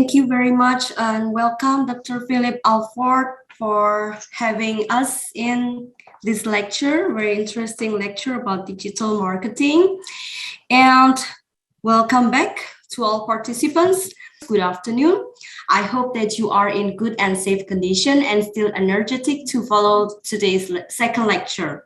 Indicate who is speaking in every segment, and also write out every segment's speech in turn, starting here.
Speaker 1: Thank you very much and welcome Dr. Philip Alford for having us in this lecture, very interesting lecture about digital marketing. And welcome back to all participants. Good afternoon. I hope that you are in good and safe condition and still energetic to follow today's second lecture.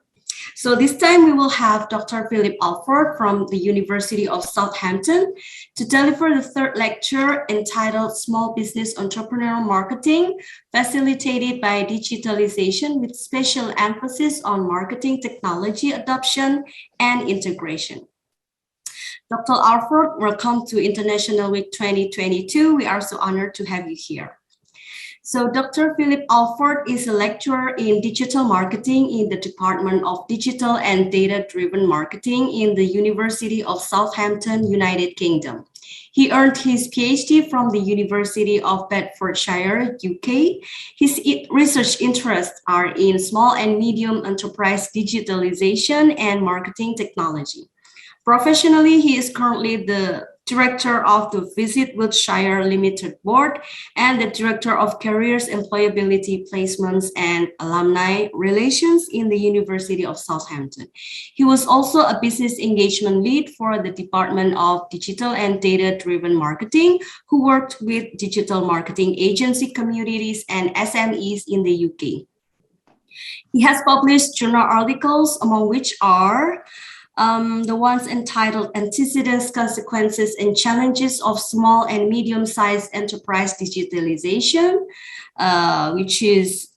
Speaker 1: So this time we will have Dr. Philip Alford from the University of Southampton to deliver the third lecture entitled Small Business Entrepreneurial Marketing, facilitated by digitalization with special emphasis on marketing technology adoption and integration. Dr. Alford, welcome to International Week 2022. We are so honored to have you here. So Dr. Philip Alford is a lecturer in digital marketing in the Department of Digital and Data-Driven Marketing in the University of Southampton, United Kingdom. He earned his Ph.D. from the University of Bedfordshire, UK. His research interests are in small and medium enterprise digitalization and marketing technology. Professionally, he is currently the Director of the Visit Wiltshire Limited Board and the Director of Careers, Employability, Placements and Alumni Relations in the University of Southampton. He was also a business engagement lead for the Department of Digital and Data-Driven Marketing, who worked with digital marketing agency communities and SMEs in the UK. He has published journal articles, among which are the ones entitled Antecedents, Consequences, and Challenges of Small and Medium-Sized Enterprise Digitalization, which is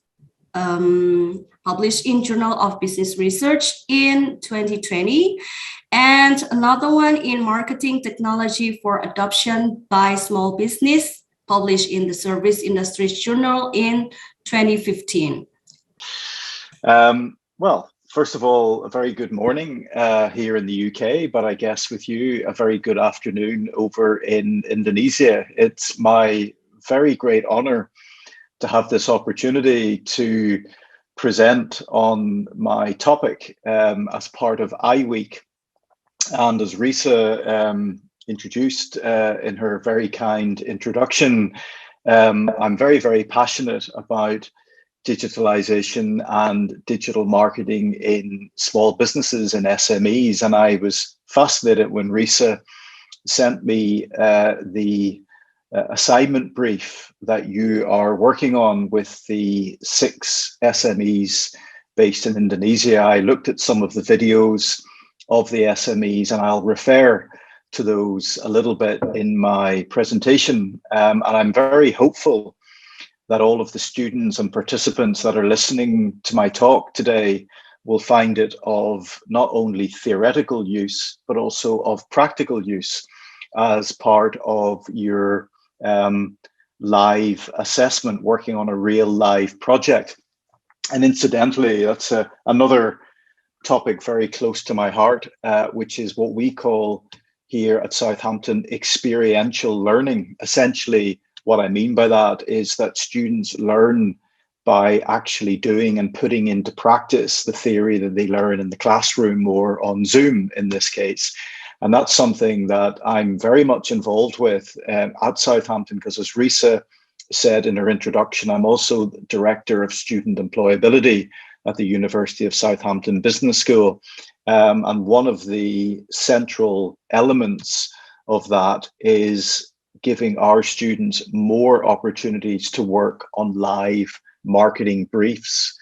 Speaker 1: published in Journal of Business Research in 2020, and another one in Marketing Technology for Adoption by Small Business, published in the Service Industries Journal in 2015.
Speaker 2: Well, first of all, a very good morning here in the UK, but I guess with you, a very good afternoon over in Indonesia. It's my very great honor to have this opportunity to present on my topic as part of IWEEK. And as Risa introduced in her very kind introduction, I'm very, very passionate about digitalization and digital marketing in small businesses and SMEs. And I was fascinated when Risa sent me the assignment brief that you are working on with the 6 SMEs based in Indonesia. I looked at some of the videos of the SMEs and I'll refer to those a little bit in my presentation. And I'm very hopeful that all of the students and participants that are listening to my talk today will find it of not only theoretical use, but also of practical use as part of your live assessment, working on a real live project. And incidentally, that's another topic very close to my heart, which is what we call here at Southampton experiential learning. Essentially, what I mean by that is that students learn by actually doing and putting into practice the theory that they learn in the classroom or on Zoom in this case. And that's something that I'm very much involved with at Southampton, because as Risa said in her introduction, I'm also Director of Student Employability at the University of Southampton Business School. And one of the central elements of that is giving our students more opportunities to work on live marketing briefs,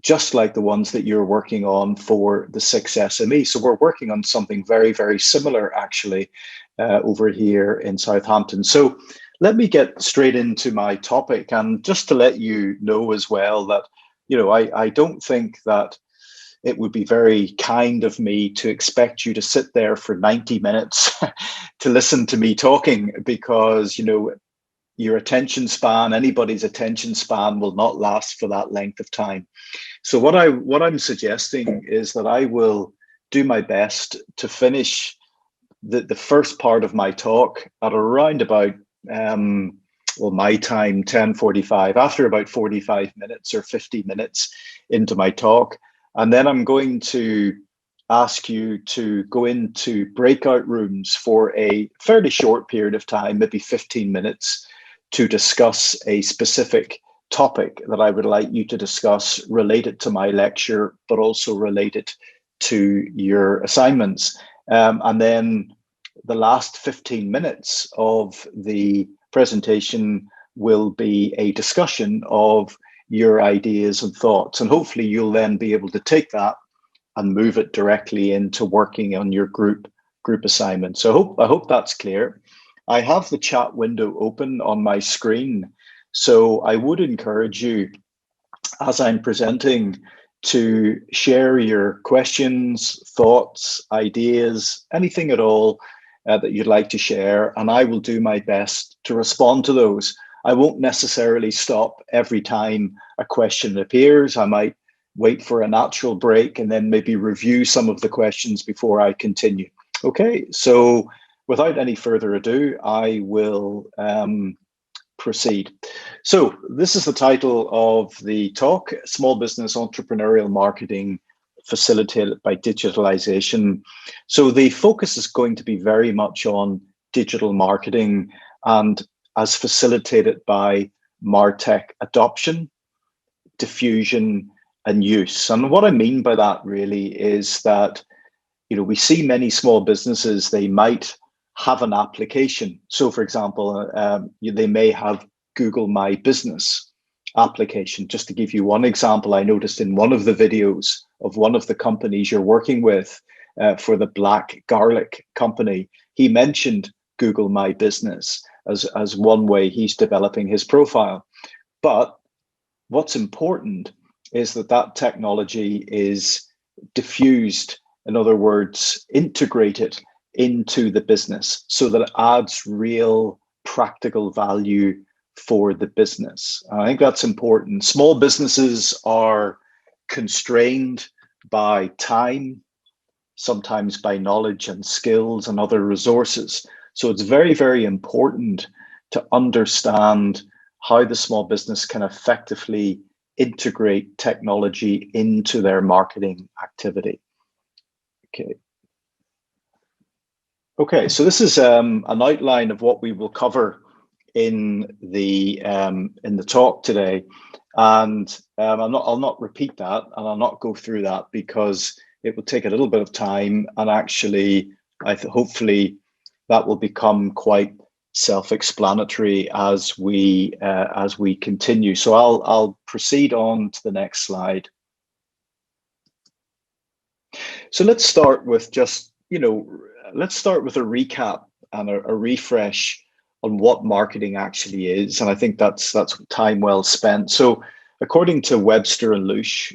Speaker 2: just like the ones that you're working on for the 6 SMEs. So we're working on something very, very similar actually over here in Southampton. So let me get straight into my topic, and just to let you know as well that, you know, I don't think that it would be very kind of me to expect you to sit there for 90 minutes to listen to me talking, because, you know, your attention span, anybody's attention span will not last for that length of time. So what I'm suggesting is that I will do my best to finish the first part of my talk at around about, well, my time, 10:45, after about 45 minutes or 50 minutes into my talk. And then I'm going to ask you to go into breakout rooms for a fairly short period of time, maybe 15 minutes, to discuss a specific topic that I would like you to discuss related to my lecture, but also related to your assignments. And then the last 15 minutes of the presentation will be a discussion of your ideas and thoughts. And hopefully you'll then be able to take that and move it directly into working on your group assignment. So I hope that's clear. I have the chat window open on my screen. So I would encourage you, as I'm presenting, to share your questions, thoughts, ideas, anything at all that you'd like to share, and I will do my best to respond to those. I won't necessarily stop every time a question appears. I might wait for a natural break and then maybe review some of the questions before I continue. Okay, so without any further ado, I will proceed. So this is the title of the talk, Small Business Entrepreneurial Marketing Facilitated by Digitalisation. So the focus is going to be very much on digital marketing and as facilitated by MarTech adoption, diffusion, and use. And what I mean by that really is that, you know, we see many small businesses, they might have an application. So for example, they may have Google My Business application. Just to give you one example, I noticed in one of the videos of one of the companies you're working with for the black garlic company, he mentioned Google My Business as one way he's developing his profile. But what's important is that that technology is diffused, in other words, integrated into the business so that it adds real practical value for the business. And I think that's important. Small businesses are constrained by time, sometimes by knowledge and skills and other resources. So it's very, very important to understand how the small business can effectively integrate technology into their marketing activity. Okay, so this is an outline of what we will cover in the talk today, and I'll not repeat that, and I'll not go through that because it will take a little bit of time, and actually, hopefully, that will become quite self-explanatory as we continue. So I'll proceed on to the next slide. So let's start with just, let's start with a recap and a refresh on what marketing actually is. And I think that's time well spent. So according to Webster and Luce,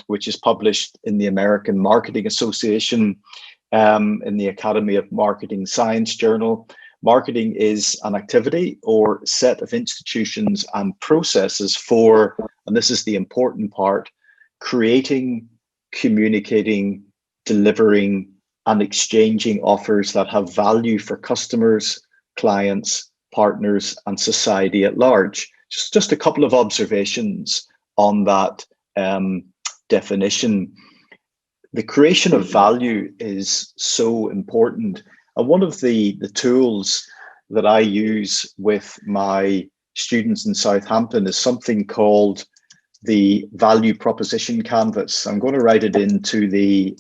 Speaker 2: which is published in the American Marketing Association, in the Academy of Marketing Science Journal, marketing is an activity or set of institutions and processes for, and this is the important part, creating, communicating, delivering, and exchanging offers that have value for customers, clients, partners, and society at large. Just a couple of observations on that definition. The creation of value is so important. And one of the tools that I use with my students in Southampton is something called the value proposition canvas. I'm going to write it into the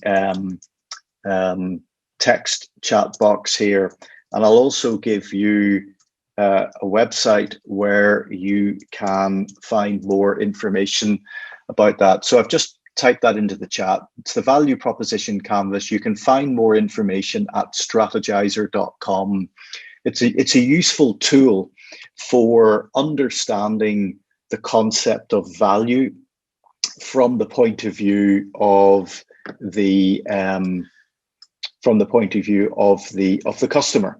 Speaker 2: text chat box here. And I'll also give you a website where you can find more information about that. So I've just type that into the chat. It's the value proposition canvas. You can find more information at strategizer.com. It's a useful tool for understanding the concept of value from the point of view of the customer.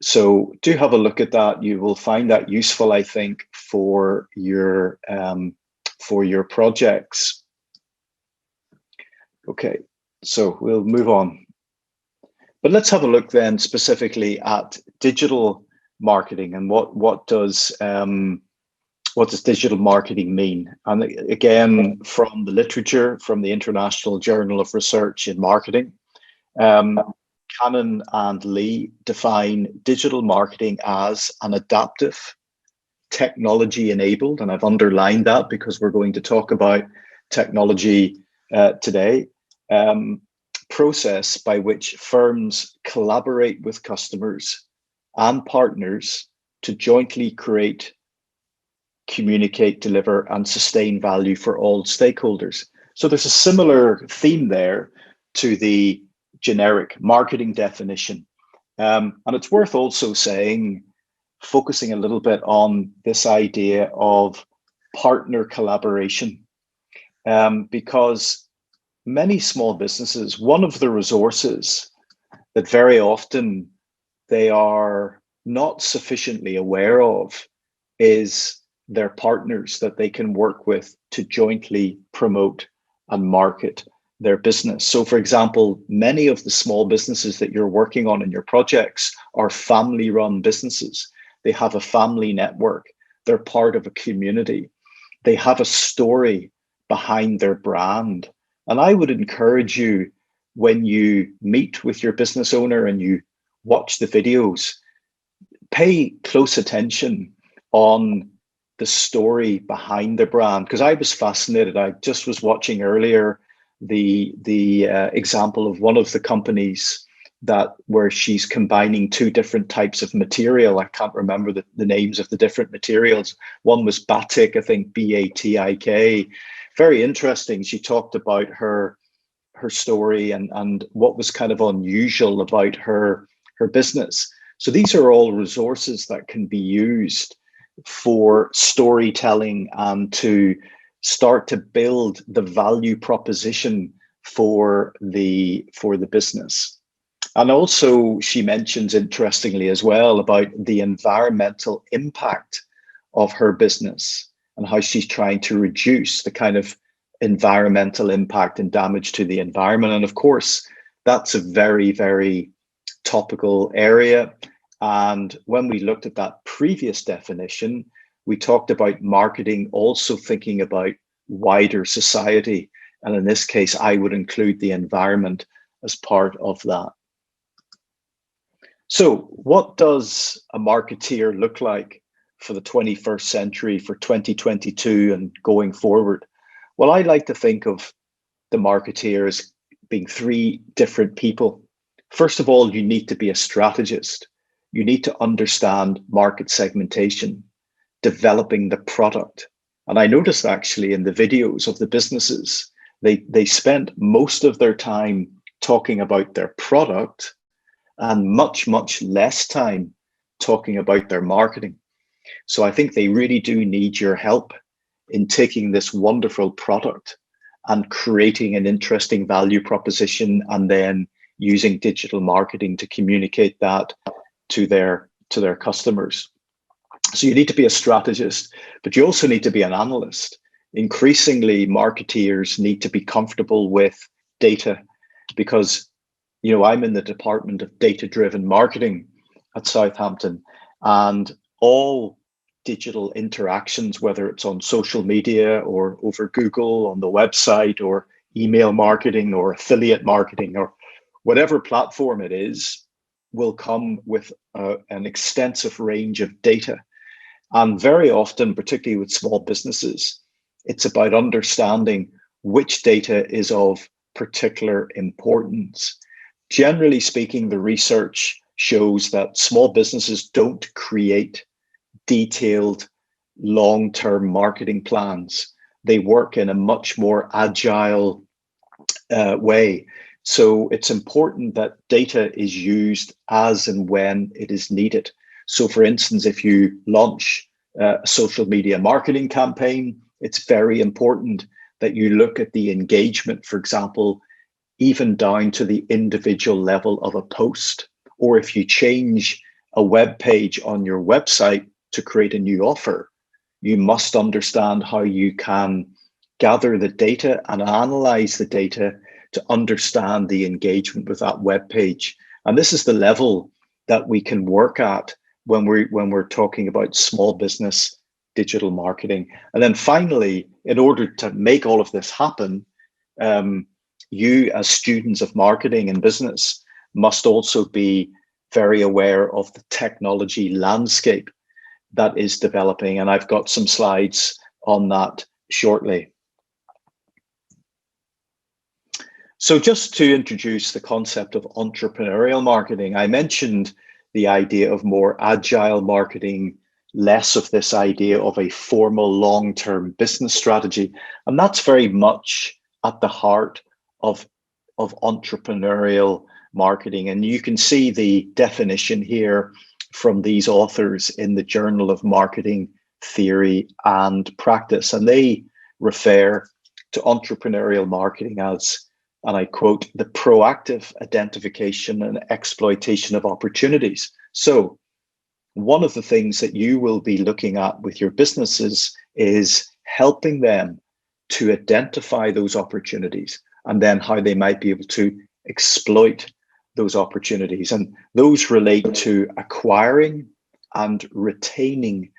Speaker 2: So do have a look at that. You will find that useful, I think, for your projects. Okay, so we'll move on. But let's have a look then specifically at digital marketing and what does what does digital marketing mean? And again, from the literature, from the International Journal of Research in Marketing, Cannon and Lee define digital marketing as an adaptive, technology enabled, and I've underlined that because we're going to talk about technology today, process by which firms collaborate with customers and partners to jointly create, communicate, deliver, and sustain value for all stakeholders. So there's a similar theme there to the generic marketing definition. And it's worth also saying, focusing a little bit on this idea of partner collaboration, because many small businesses, one of the resources that very often they are not sufficiently aware of is their partners that they can work with to jointly promote and market their business. So for example, many of the small businesses that you're working on in your projects are family-run businesses. They have a family network. They're part of a community. They have a story behind their brand. And I would encourage you, when you meet with your business owner and you watch the videos, pay close attention on the story behind the brand, because I was fascinated. I just was watching earlier the example of one of the companies that where she's combining two different types of material. I can't remember the names of the different materials. One was batik, I think BATIK. Very interesting. She talked about her story and what was kind of unusual about her business. So these are all resources that can be used for storytelling and to start to build the value proposition for the business. And also she mentions, interestingly as well, about the environmental impact of her business and how she's trying to reduce the kind of environmental impact and damage to the environment. And of course, that's a very, very topical area. And when we looked at that previous definition, we talked about marketing also thinking about wider society. And in this case, I would include the environment as part of that. So what does a marketeer look like for the 21st century, for 2022 and going forward? Well, I like to think of the marketeer as being three different people. First of all, you need to be a strategist. You need to understand market segmentation, developing the product. And I noticed actually in the videos of the businesses, they spent most of their time talking about their product and much, much less time talking about their marketing. So I think they really do need your help in taking this wonderful product and creating an interesting value proposition and then using digital marketing to communicate that to their customers. So you need to be a strategist, but you also need to be an analyst. Increasingly, marketeers need to be comfortable with data because, you know, I'm in the Department of Data-Driven Marketing at Southampton, and all digital interactions, whether it's on social media or over Google, on the website, or email marketing or affiliate marketing or whatever platform it is, will come with an extensive range of data. And very often, particularly with small businesses, it's about understanding which data is of particular importance. Generally speaking, the research shows that small businesses don't create detailed long-term marketing plans. They work in a much more agile way. So it's important that data is used as and when it is needed. So for instance, if you launch a social media marketing campaign, it's very important that you look at the engagement, for example, even down to the individual level of a post. Or if you change a web page on your website to create a new offer, you must understand how you can gather the data and analyze the data to understand the engagement with that web page. And this is the level that we can work at when we're talking about small business digital marketing. And then finally, in order to make all of this happen, you as students of marketing and business must also be very aware of the technology landscape that is developing. And I've got some slides on that shortly. So just to introduce the concept of entrepreneurial marketing, I mentioned the idea of more agile marketing, less of this idea of a formal long-term business strategy. And that's very much at the heart of entrepreneurial marketing. And you can see the definition here from these authors in the Journal of Marketing Theory and Practice. And they refer to entrepreneurial marketing as, and I quote, the proactive identification and exploitation of opportunities. So one of the things that you will be looking at with your businesses is helping them to identify those opportunities and then how they might be able to exploit those opportunities. And those relate to acquiring and retaining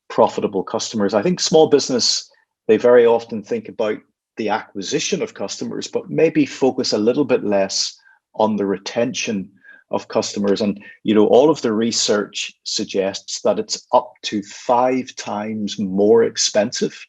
Speaker 2: profitable customers. I think small business, they very often think about the acquisition of customers, but maybe focus a little bit less on the retention of customers. And all of the research suggests that it's up to 5 times more expensive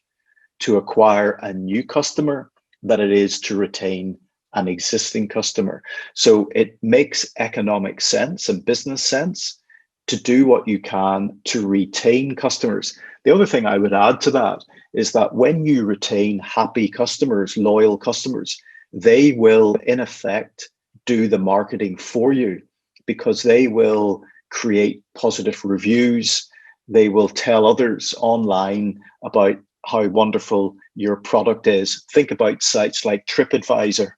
Speaker 2: to acquire a new customer than it is to retain an existing customer. So it makes economic sense and business sense to do what you can to retain customers. The other thing I would add to that is that when you retain happy customers, loyal customers, they will in effect do the marketing for you, because they will create positive reviews. They will tell others online about how wonderful your product is. Think about sites like TripAdvisor,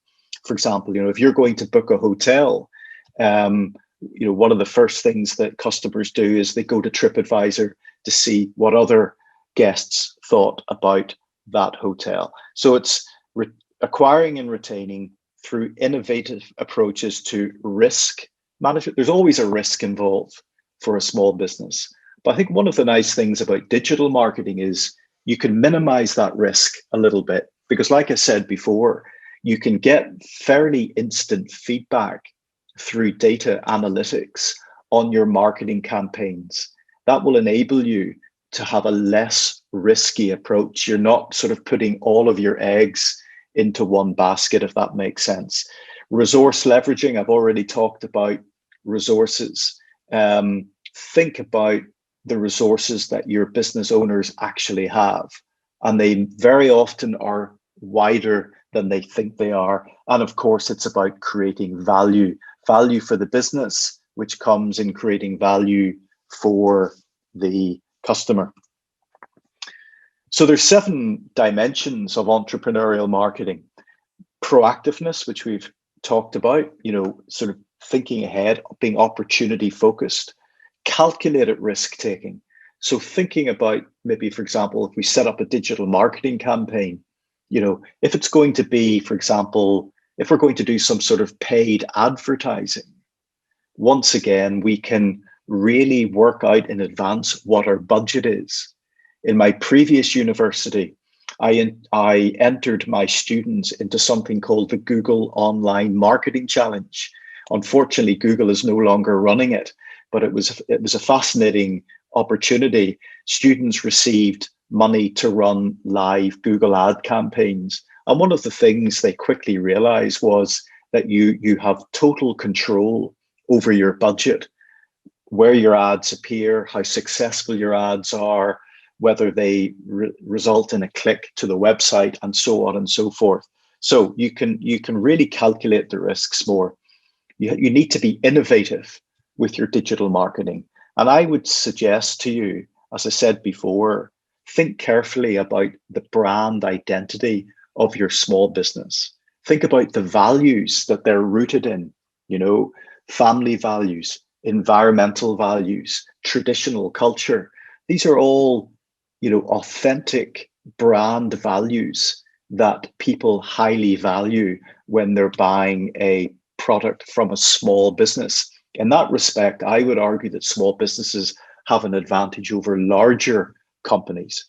Speaker 2: for example. If you're going to book a hotel, one of the first things that customers do is they go to TripAdvisor to see what other guests thought about that hotel. So it's acquiring and retaining through innovative approaches to risk management. There's always a risk involved for a small business. But I think one of the nice things about digital marketing is you can minimize that risk a little bit, because like I said before, you can get fairly instant feedback through data analytics on your marketing campaigns. That will enable you to have a less risky approach. You're not sort of putting all of your eggs into one basket, if that makes sense. Resource leveraging, I've already talked about resources. Think about the resources that your business owners actually have, and they very often are wider than they think they are. And of course, it's about creating value for the business, which comes in creating value for the customer. So there's 7 dimensions of entrepreneurial marketing. Proactiveness, which we've talked about, sort of thinking ahead, being opportunity focused. Calculated risk taking. So thinking about, maybe, for example, if we set up a digital marketing campaign, if it's going to be, for example, if we're going to do some sort of paid advertising, once again, we can really work out in advance what our budget is. In my previous university, I entered my students into something called the Google Online Marketing Challenge. Unfortunately, Google is no longer running it, but it was a fascinating opportunity. Students received money to run live Google ad campaigns. And one of the things they quickly realized was that you have total control over your budget, where your ads appear, how successful your ads are, whether they result in a click to the website, and so on and so forth. So you can really calculate the risks more. You need to be innovative with your digital marketing. And I would suggest to you, as I said before, think carefully about the brand identity of your small business. Think about the values that they're rooted in, family values, environmental values, traditional culture. These are all, authentic brand values that people highly value when they're buying a product from a small business. In that respect, I would argue that small businesses have an advantage over larger companies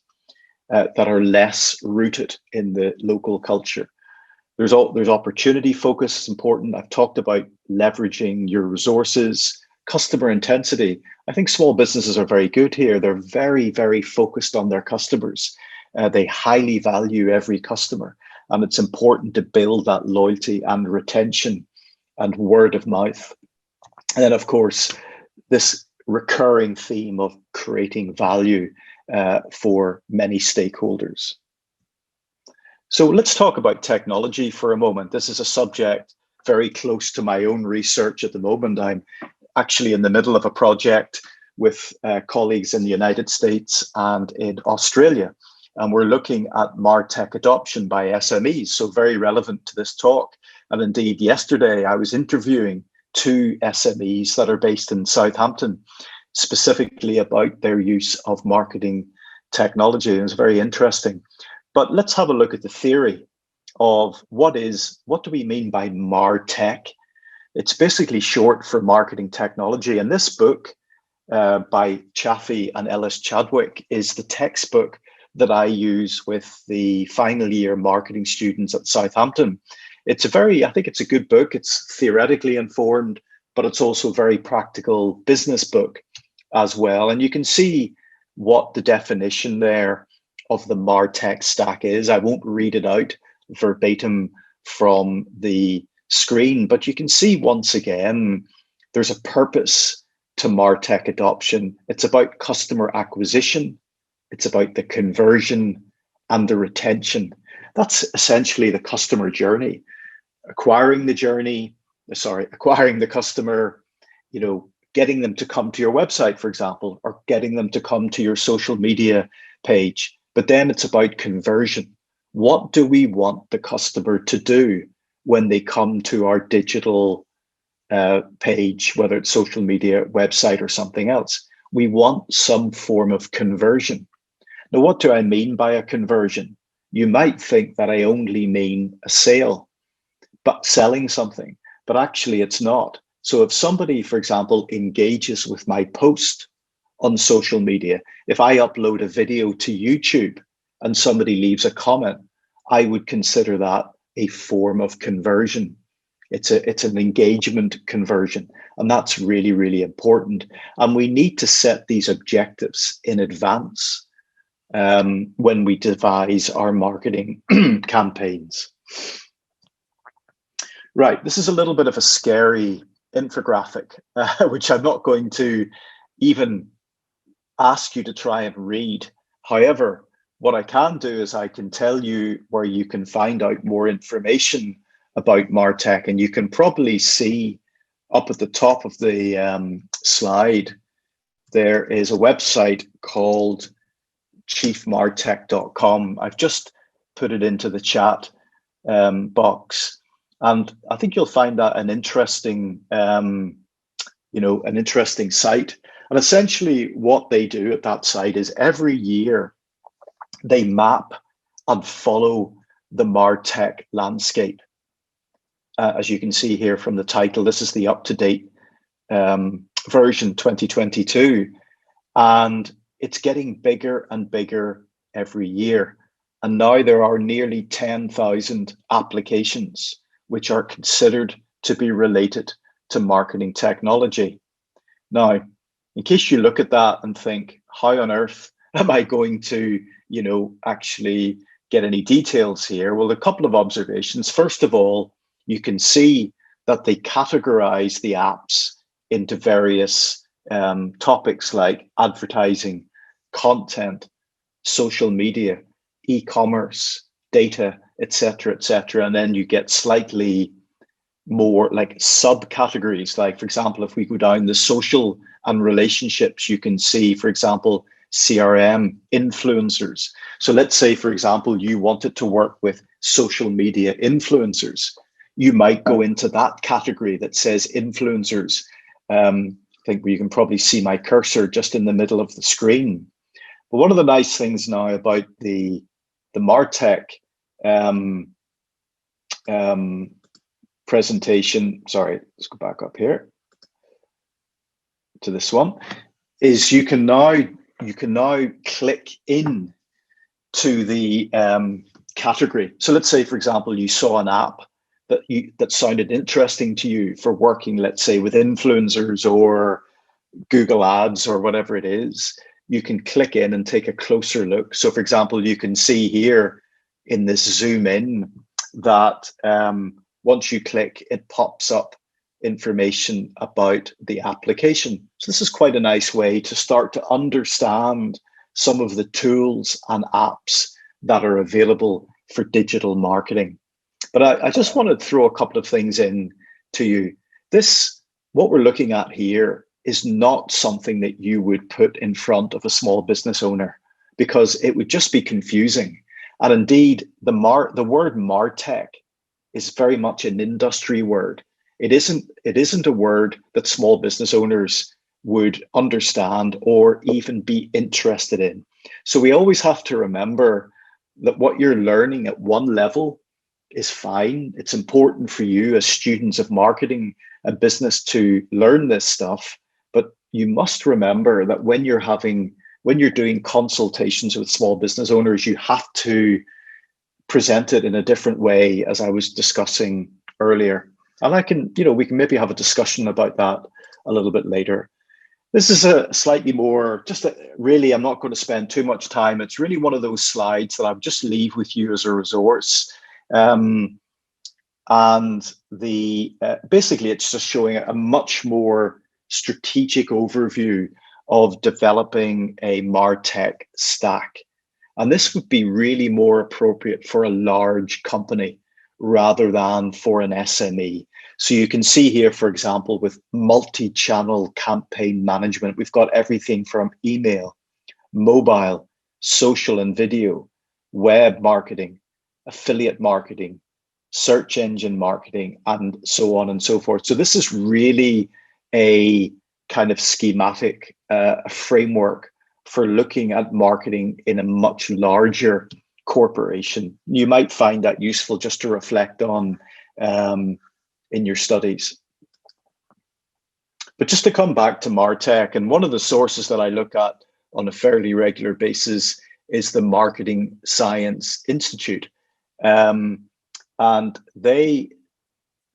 Speaker 2: that are less rooted in the local culture. There's opportunity focus is important. I've talked about leveraging your resources, customer intensity. I think small businesses are very good here. They're very, very focused on their customers. They highly value every customer, and it's important to build that loyalty and retention and word of mouth. And then, of course, this recurring theme of creating value for many stakeholders. So let's talk about technology for a moment. This is a subject very close to my own research at the moment. I'm actually in the middle of a project with colleagues in the United States and in Australia. And we're looking at MarTech adoption by SMEs, so very relevant to this talk. And indeed, yesterday I was interviewing 2 SMEs that are based in Southampton, specifically about their use of marketing technology. It was very interesting. But let's have a look at the theory of what do we mean by MarTech? It's basically short for marketing technology. And this book by Chaffee and Ellis Chadwick is the textbook that I use with the final year marketing students at Southampton. I think it's a good book. It's theoretically informed, but it's also a very practical business book as well. And you can see what the definition there of the MarTech stack is. I won't read it out verbatim from the screen, but you can see once again, there's a purpose to MarTech adoption. It's about customer acquisition. It's about the conversion and the retention. That's essentially the customer journey. Acquiring the customer, getting them to come to your website, for example, or getting them to come to your social media page. But then it's about conversion. What do we want the customer to do when they come to our digital page, whether it's social media, website, or something else? We want some form of conversion. Now, what do I mean by a conversion? You might think that I only mean a sale, but selling something, but actually it's not. So if somebody, for example, engages with my post on social media, if I upload a video to YouTube and somebody leaves a comment, I would consider that a form of conversion. It's an engagement conversion, and that's really, really important. And we need to set these objectives in advance when we devise our marketing campaigns. Right, this is a little bit of a scary infographic, which I'm not going to even ask you to try and read. However, what I can do is I can tell you where you can find out more information about MarTech, and you can probably see up at the top of the slide, there is a website called chiefmartech.com. I've just put it into the chat box, and I think you'll find that an interesting, an interesting site. And essentially, what they do at that site is every year they map and follow the MarTech landscape. As you can see here from the title, this is the up-to-date version 2022, and it's getting bigger and bigger every year. And now there are nearly 10,000 applications which are considered to be related to marketing technology. Now, in case you look at that and think, how on earth am I going to, actually get any details here? Well, a couple of observations. First of all, you can see that they categorize the apps into various topics like advertising, content, social media, e-commerce, data, etc., etc. And then you get slightly more like subcategories. Like, for example, if we go down the social and relationships, you can see, for example, CRM, influencers. So let's say, for example, you wanted to work with social media influencers. You might go into that category that says influencers. I think you can probably see my cursor just in the middle of the screen. But one of the nice things now about the MarTech presentation, sorry, let's go back up here to this one, is you can now you can now click in to the category. So let's say, for example, you saw an app that sounded interesting to you for working, let's say, with influencers or Google Ads or whatever it is. You can click in and take a closer look. So, for example, you can see here in this zoom in that once you click, it pops up information about the application. So this is quite a nice way to start to understand some of the tools and apps that are available for digital marketing. But I just want to throw a couple of things in to you. What we're looking at here is not something that you would put in front of a small business owner, because it would just be confusing. And indeed, the word MarTech is very much an industry word. It isn't a word that small business owners would understand or even be interested in. So we always have to remember that what you're learning at one level is fine. It's important for you as students of marketing and business to learn this stuff, but you must remember that when you're doing consultations with small business owners, you have to present it in a different way, as I was discussing earlier. And we can maybe have a discussion about that a little bit later. This is a slightly more, really, I'm not going to spend too much time. It's really one of those slides that I'll just leave with you as a resource. And basically, it's just showing a much more strategic overview of developing a MarTech stack. And this would be really more appropriate for a large company rather than for an SME. So you can see here, for example, with multi-channel campaign management, we've got everything from email, mobile, social and video, web marketing, affiliate marketing, search engine marketing, and so on and so forth. So this is really a kind of schematic framework for looking at marketing in a much larger corporation. You might find that useful just to reflect on in your studies. But just to come back to MarTech, and one of the sources that I look at on a fairly regular basis is the Marketing Science Institute. And they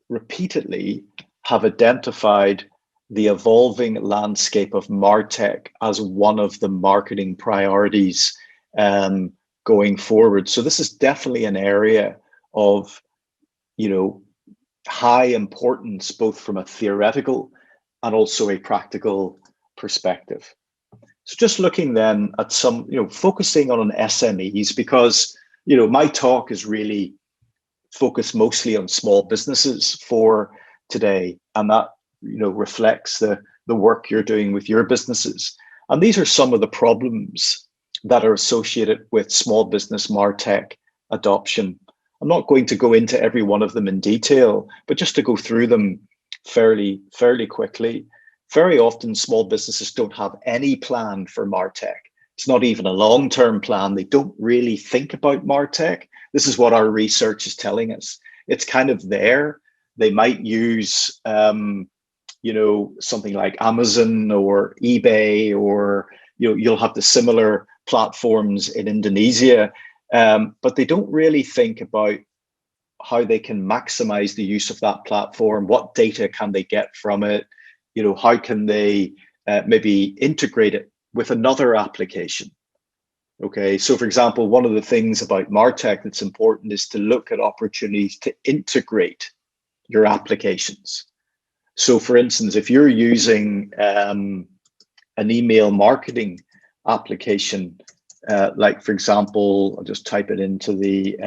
Speaker 2: repeatedly have identified the evolving landscape of MarTech as one of the marketing priorities going forward. So this is definitely an area of, high importance, both from a theoretical and also a practical perspective. So just looking then at some, focusing on SMEs, because, my talk is really focused mostly on small businesses for today. And that, reflects the work you're doing with your businesses. And these are some of the problems that are associated with small business MarTech adoption. I'm not going to go into every one of them in detail, but just to go through them fairly quickly. Very often small businesses don't have any plan for MarTech. It's not even a long-term plan. They don't really think about MarTech. This is what our research is telling us. It's kind of there. They might use something like Amazon or eBay, or you'll have the similar platforms in Indonesia, but they don't really think about how they can maximize the use of that platform. What data can they get from it? How can they maybe integrate it with another application? Okay, so for example, one of the things about MarTech that's important is to look at opportunities to integrate your applications. So for instance, if you're using an email marketing application, like for example, I'll just type it into the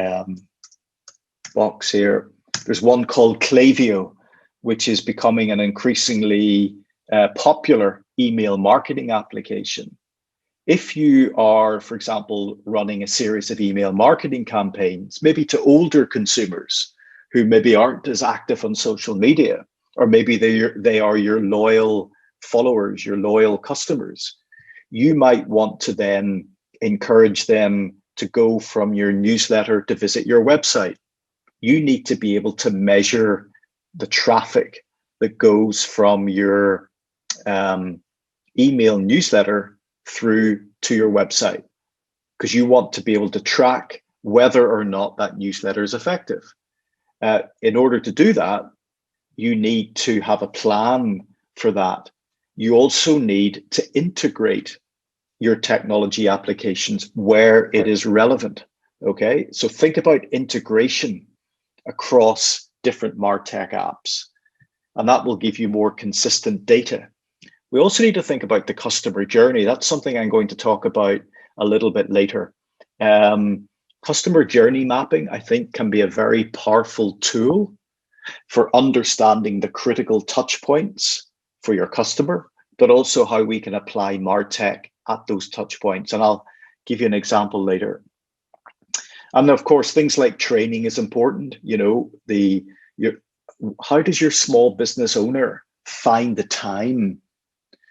Speaker 2: box here. There's one called Klaviyo, which is becoming an increasingly popular email marketing application. If you are, for example, running a series of email marketing campaigns, maybe to older consumers who maybe aren't as active on social media, or maybe they are your loyal followers, your loyal customers, you might want to then encourage them to go from your newsletter to visit your website. You need to be able to measure the traffic that goes from your email newsletter through to your website, because you want to be able to track whether or not that newsletter is effective. In order to do that, you need to have a plan for that. You also need to integrate your technology applications where it is relevant. Okay, so think about integration across different MarTech apps, and that will give you more consistent data. We also need to think about the customer journey. That's something I'm going to talk about a little bit later. Customer journey mapping, I think, can be a very powerful tool for understanding the critical touch points for your customer, but also how we can apply MarTech at those touch points. And I'll give you an example later. And of course, things like training is important. How does your small business owner find the time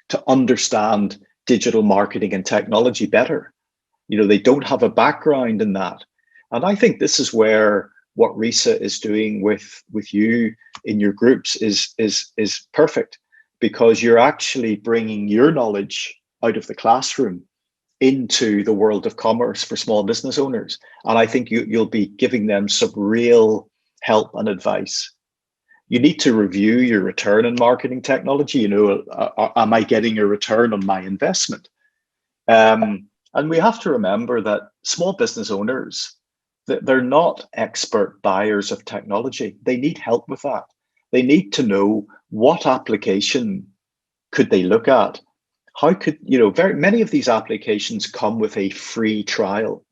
Speaker 2: to understand digital marketing and technology better? They don't have a background in that. And I think this is where what Risa is doing with you in your groups is perfect, because you're actually bringing your knowledge out of the classroom into the world of commerce for small business owners. And I think you'll be giving them some real help and advice. You need to review your return on marketing technology. Am I getting a return on my investment? And we have to remember that small business owners, they're not expert buyers of technology. They need help with that. They need to know what application could they look at. How could, very many of these applications come with a free trial.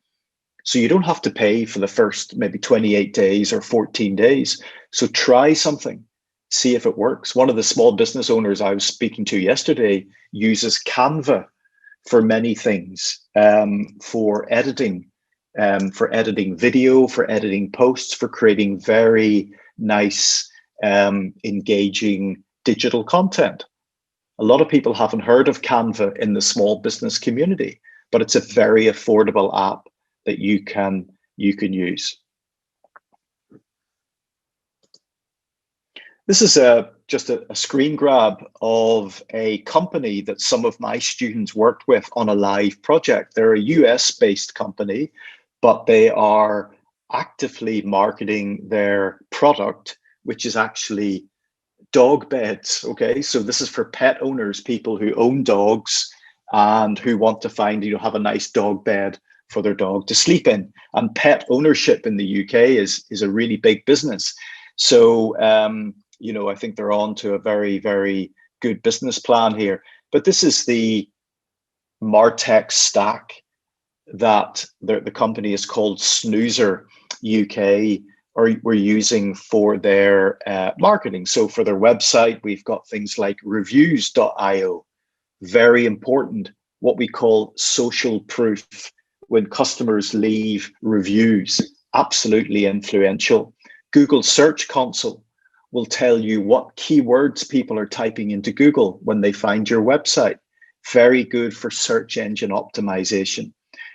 Speaker 2: So you don't have to pay for the first maybe 28 days or 14 days. So try something, see if it works. One of the small business owners I was speaking to yesterday uses Canva for many things, for editing video, for editing posts, for creating very nice, engaging digital content. A lot of people haven't heard of Canva in the small business community, but it's a very affordable app that you can use. This is just a screen grab of a company that some of my students worked with on a live project. They're a US-based company, but they are actively marketing their product, which is actually dog beds. Okay, so this is for pet owners, people who own dogs and who want to have a nice dog bed for their dog to sleep in. And pet ownership in the UK is a really big business. So I think they're on to a very, very good business plan here. But this is the MarTech stack that the company is called Snoozer UK, or we're using for their marketing. So for their website, we've got things like reviews.io, very important, what we call social proof. When customers leave reviews, absolutely influential. Google Search Console will tell you what keywords people are typing into Google when they find your website. Very good for search engine optimization.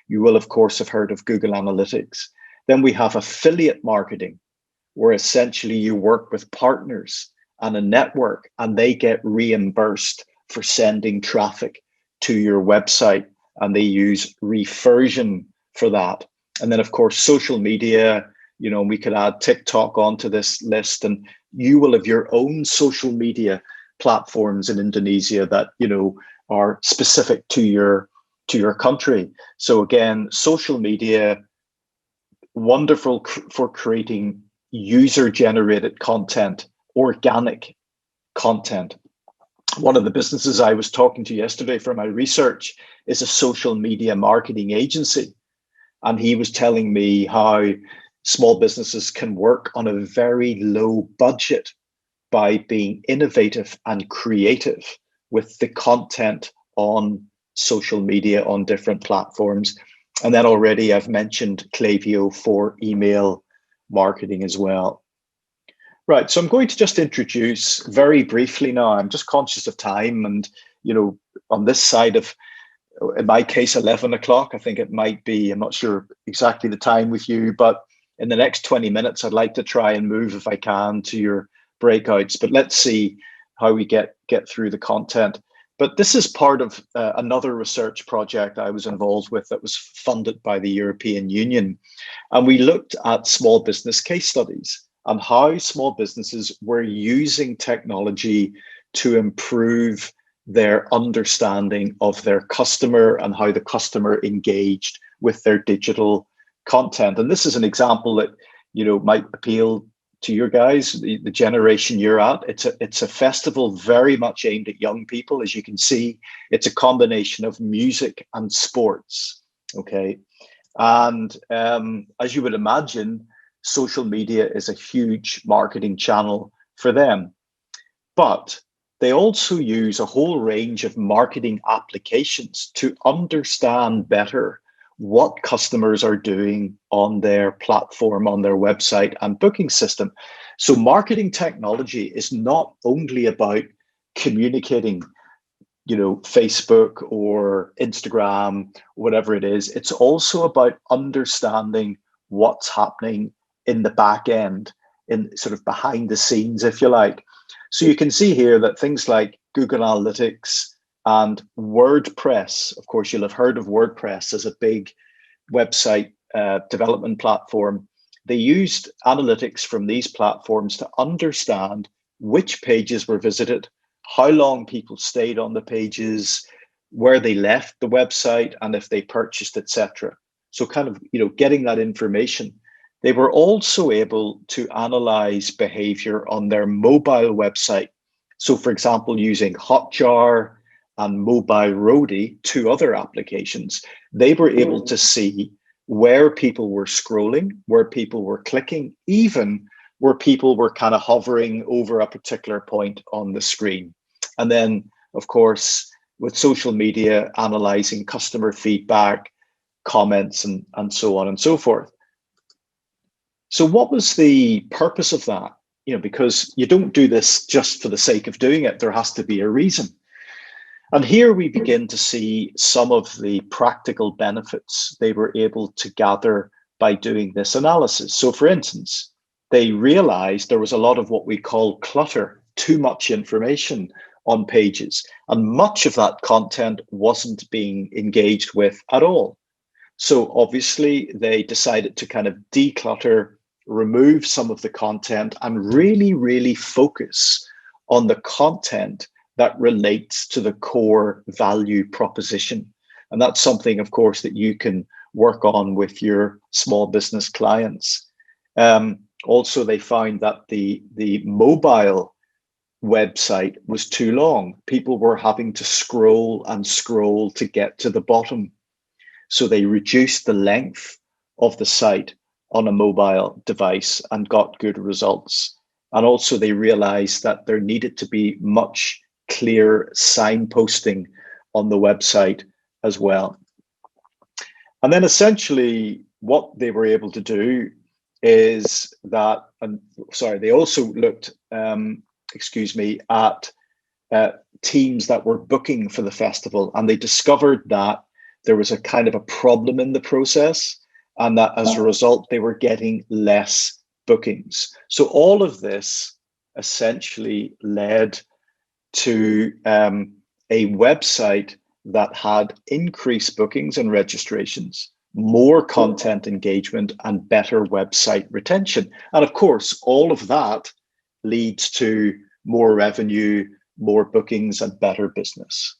Speaker 2: You will, of course, have heard of Google Analytics. Then we have affiliate marketing, where essentially you work with partners and a network, and they get reimbursed for sending traffic to your website, and they use reversion for that. And then, of course, social media, we could add TikTok onto this list, and you will have your own social media platforms in Indonesia that, are specific to your country. So again, social media, wonderful for creating user-generated content, organic content. One of the businesses I was talking to yesterday for my research is a social media marketing agency. And he was telling me how small businesses can work on a very low budget by being innovative and creative with the content on social media on different platforms. And then already I've mentioned Klaviyo for email marketing as well. Right, so I'm going to just introduce very briefly now. I'm just conscious of time, and on this side of, in my case, 11 o'clock, I think it might be, I'm not sure exactly the time with you, but in the next 20 minutes, I'd like to try and move, if I can, to your breakouts. But let's see how we get through the content. But this is part of another research project I was involved with that was funded by the European Union. And we looked at small business case studies and how small businesses were using technology to improve their understanding of their customer and how the customer engaged with their digital content. And this is an example that, you know, might appeal to your guys, the generation you're at. It's a festival very much aimed at young people. As you can see, it's a combination of music and sports. Okay. And as you would imagine, social media is a huge marketing channel for them. But they also use a whole range of marketing applications to understand better what customers are doing on their platform, on their website and booking system. So marketing technology is not only about communicating, you know, Facebook or Instagram, whatever it is. It's also about understanding what's happening in the back end, in sort of behind the scenes, if you like. So you can see here that things like Google Analytics and WordPress, of course, you'll have heard of WordPress as a big website development platform. They used analytics from these platforms to understand which pages were visited, how long people stayed on the pages, where they left the website, and if they purchased, etc. So kind of, you know, getting that information. They were also able to analyze behavior on their mobile website. So for example, using Hotjar and Mobile Roadie, two other applications, they were able to see where people were scrolling, where people were clicking, even where people were kind of hovering over a particular point on the screen. And then, of course, with social media, analyzing customer feedback, comments, and so on and so forth. So what was the purpose of that? You know, because you don't do this just for the sake of doing it. There has to be a reason. And here we begin to see some of the practical benefits they were able to gather by doing this analysis. So for instance, they realized there was a lot of what we call clutter, too much information on pages, and much of that content wasn't being engaged with at all. So obviously they decided to kind of declutter, remove some of the content, and really, really focus on the content that relates to the core value proposition. And that's something, of course, that you can work on with your small business clients. Also, they found that the mobile website was too long. People were having to scroll and scroll to get to the bottom. So they reduced the length of the site on a mobile device and got good results. And also they realized that there needed to be much clear signposting on the website as well. And then essentially what they were able to do is that, they also looked, at teams that were booking for the festival, and they discovered that there was a kind of a problem in the process, and that as a result, they were getting less bookings. So all of this essentially led to a website that had increased bookings and registrations, more content engagement, and better website retention. And of course, all of that leads to more revenue, more bookings, and better business.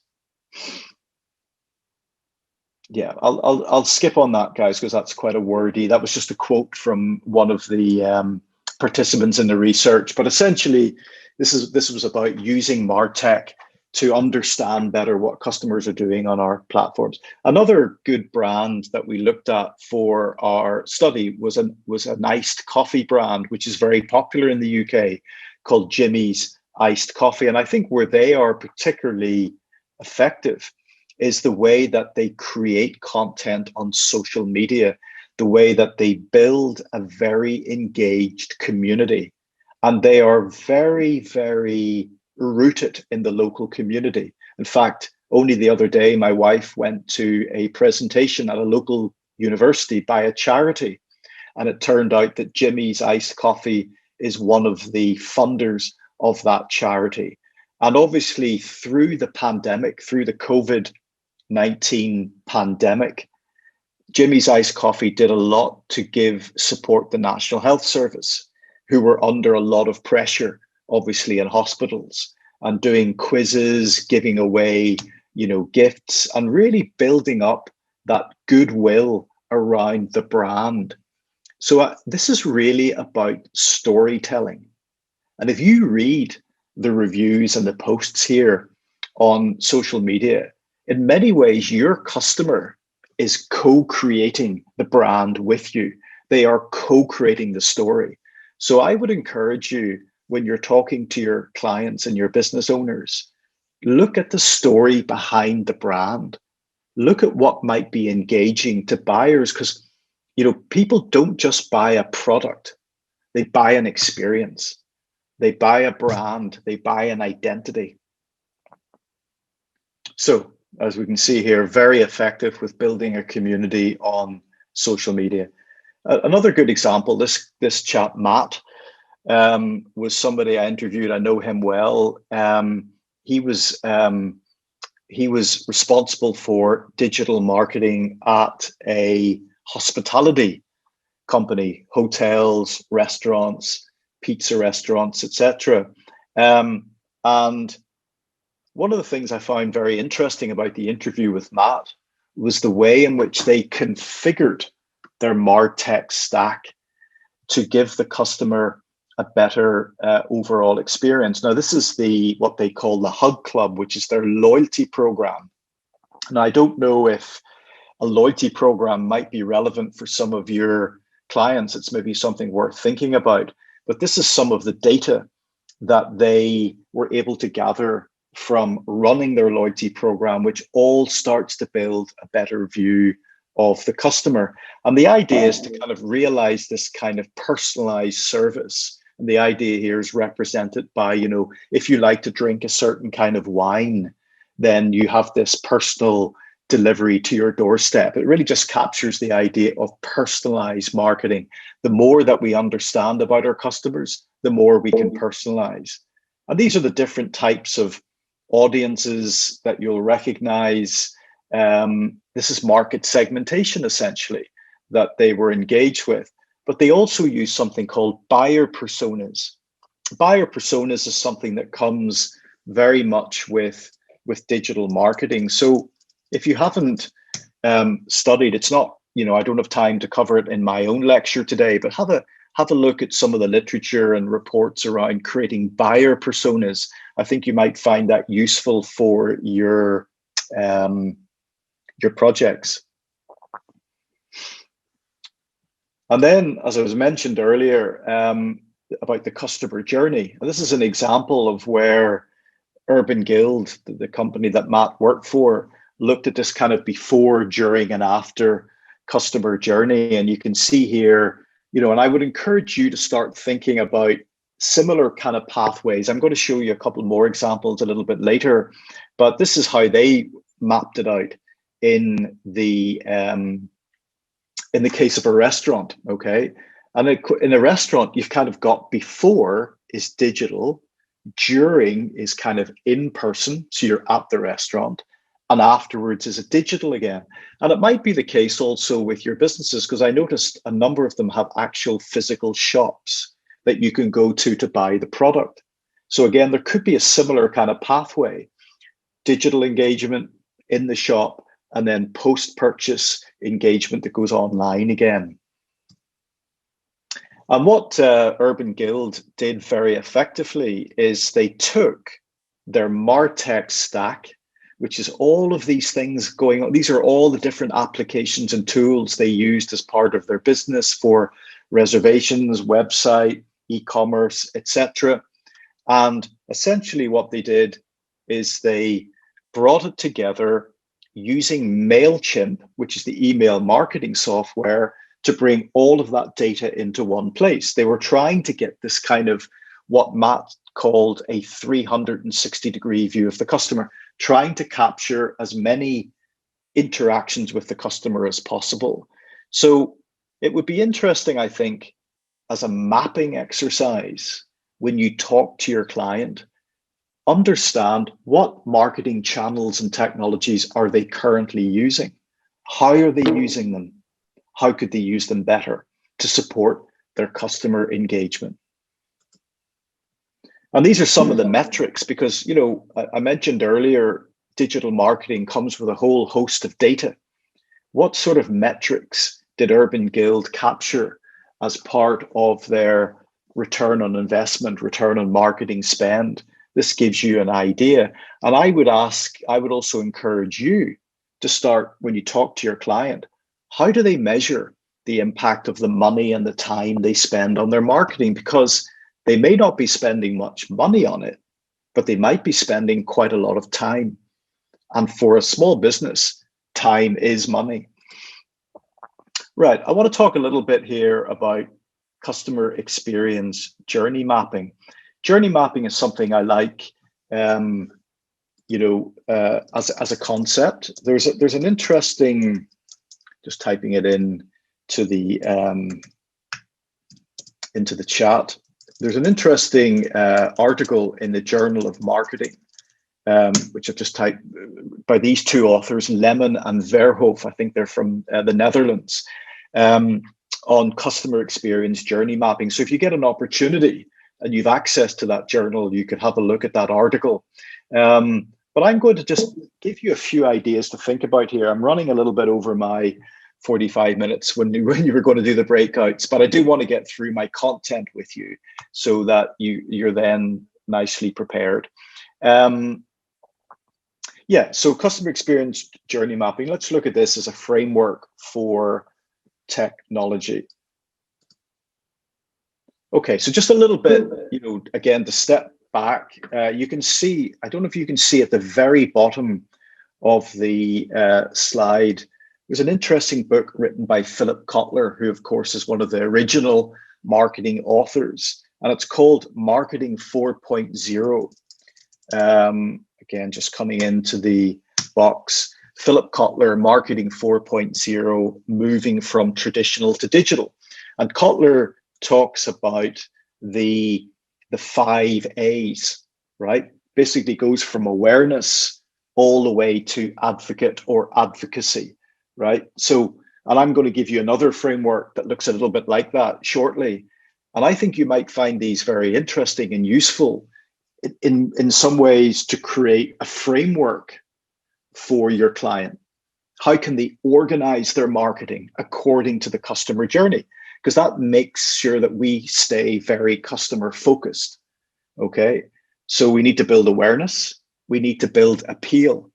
Speaker 2: Yeah, I'll skip on that, guys, because that's quite a wordy. That was just a quote from one of the participants in the research. But essentially, this was about using MarTech to understand better what customers are doing on our platforms. Another good brand that we looked at for our study was an iced coffee brand, which is very popular in the UK, called Jimmy's Iced Coffee. And I think where they are particularly effective is the way that they create content on social media, the way that they build a very engaged community. And they are very, very rooted in the local community. In fact, only the other day, my wife went to a presentation at a local university by a charity. And it turned out that Jimmy's Iced Coffee is one of the funders of that charity. And obviously through the pandemic, through the COVID-19 pandemic, Jimmy's Iced Coffee did a lot to give support the National Health Service, who were under a lot of pressure, obviously in hospitals, and doing quizzes, giving away, gifts, and really building up that goodwill around the brand. So this is really about storytelling. And if you read the reviews and the posts here on social media, in many ways, your customer is co-creating the brand with you. They are co-creating the story. So I would encourage you, when you're talking to your clients and your business owners, look at the story behind the brand. Look at what might be engaging to buyers, because people don't just buy a product, they buy an experience. They buy a brand, they buy an identity. So, as we can see here, very effective with building a community on social media. Another good example, this chap, Matt, was somebody I interviewed. I know him well. He was responsible for digital marketing at a hospitality company, hotels, restaurants, pizza restaurants, etc. And one of the things I found very interesting about the interview with Matt was the way in which they configured their MarTech stack to give the customer a better overall experience. Now, this is what they call the Hug Club, which is their loyalty program. Now, I don't know if a loyalty program might be relevant for some of your clients. It's maybe something worth thinking about. But this is some of the data that they were able to gather from running their loyalty program, which all starts to build a better view of the customer. And the idea is to kind of realize this kind of personalized service. And the idea here is represented by, if you like to drink a certain kind of wine, then you have this personal delivery to your doorstep. It really just captures the idea of personalized marketing. The more that we understand about our customers, the more we can personalize. And these are the different types of audiences that you'll recognize. This is market segmentation, essentially, that they were engaged with. But they also use something called buyer personas. Buyer personas is something that comes very much with digital marketing. So if you haven't studied, it's not, I don't have time to cover it in my own lecture today, but have a look at some of the literature and reports around creating buyer personas. I think you might find that useful for your projects. And then, as I was mentioned earlier, about the customer journey. And this is an example of where Urban Guild, the company that Matt worked for, looked at this kind of before, during, and after customer journey. And you can see here, and I would encourage you to start thinking about similar kind of pathways. I'm going to show you a couple more examples a little bit later, but this is how they mapped it out in the case of a restaurant, okay? And in a restaurant, you've kind of got before is digital, during is kind of in person, so you're at the restaurant, and afterwards is a digital again. And it might be the case also with your businesses, because I noticed a number of them have actual physical shops that you can go to buy the product. So again, there could be a similar kind of pathway, digital engagement in the shop, and then post-purchase engagement that goes online again. And what Urban Guild did very effectively is they took their MarTech stack, which is all of these things going on. These are all the different applications and tools they used as part of their business for reservations, website, e-commerce, etc. And essentially what they did is they brought it together using MailChimp, which is the email marketing software, to bring all of that data into one place. They were trying to get this kind of what Matt called a 360-degree view of the customer, trying to capture as many interactions with the customer as possible. So it would be interesting, I think, as a mapping exercise, when you talk to your client, understand what marketing channels and technologies are they currently using? How are they using them? How could they use them better to support their customer engagement? And these are some of the metrics because, you know, I mentioned earlier, digital marketing comes with a whole host of data. What sort of metrics did Urban Guild capture as part of their return on investment, return on marketing spend? This gives you an idea. And I would also encourage you to start, when you talk to your client, how do they measure the impact of the money and the time they spend on their marketing? Because they may not be spending much money on it, but they might be spending quite a lot of time. And for a small business, time is money. Right, I want to talk a little bit here about customer experience journey mapping. Journey mapping is something I like, as a concept. There's an interesting, just typing it in to the into the chat. There's an interesting article in the Journal of Marketing, which I've just typed by these two authors, Lemon and Verhoef. I think they're from the Netherlands, on customer experience journey mapping. So if you get an opportunity and you've access to that journal, you could have a look at that article. But I'm going to just give you a few ideas to think about here. I'm running a little bit over my 45 minutes when you were going to do the breakouts, but I do want to get through my content with you so that you're then nicely prepared. So customer experience journey mapping, let's look at this as a framework for technology. Okay, so just a little bit, again, to step back, you can see, I don't know if you can see at the very bottom of the slide, there's an interesting book written by Philip Kotler, who of course is one of the original marketing authors, and it's called Marketing 4.0. Again, just coming into the box, Philip Kotler, Marketing 4.0, moving from traditional to digital. And Kotler talks about the 5 A's, right? Basically goes from awareness all the way to advocate or advocacy, right? So, and I'm going to give you another framework that looks a little bit like that shortly. And I think you might find these very interesting and useful in some ways to create a framework for your client. How can they organize their marketing according to the customer journey? Because that makes sure that we stay very customer focused. Okay, so we need to build awareness. We need to build appeal.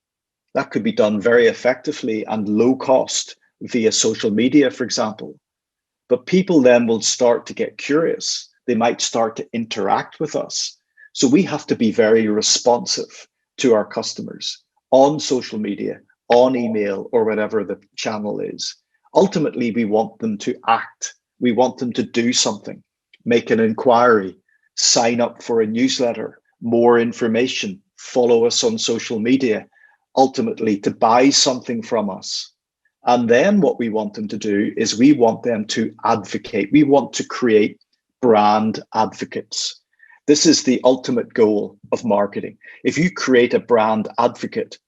Speaker 2: That could be done very effectively and low cost via social media, for example. But people then will start to get curious. They might start to interact with us. So we have to be very responsive to our customers on social media, on email, or whatever the channel is. Ultimately, we want them to act. We want them to do something, make an inquiry, sign up for a newsletter, more information, follow us on social media, ultimately to buy something from us. And then what we want them to do is we want them to advocate. We want to create brand advocates. This is the ultimate goal of marketing. If you create a brand advocate,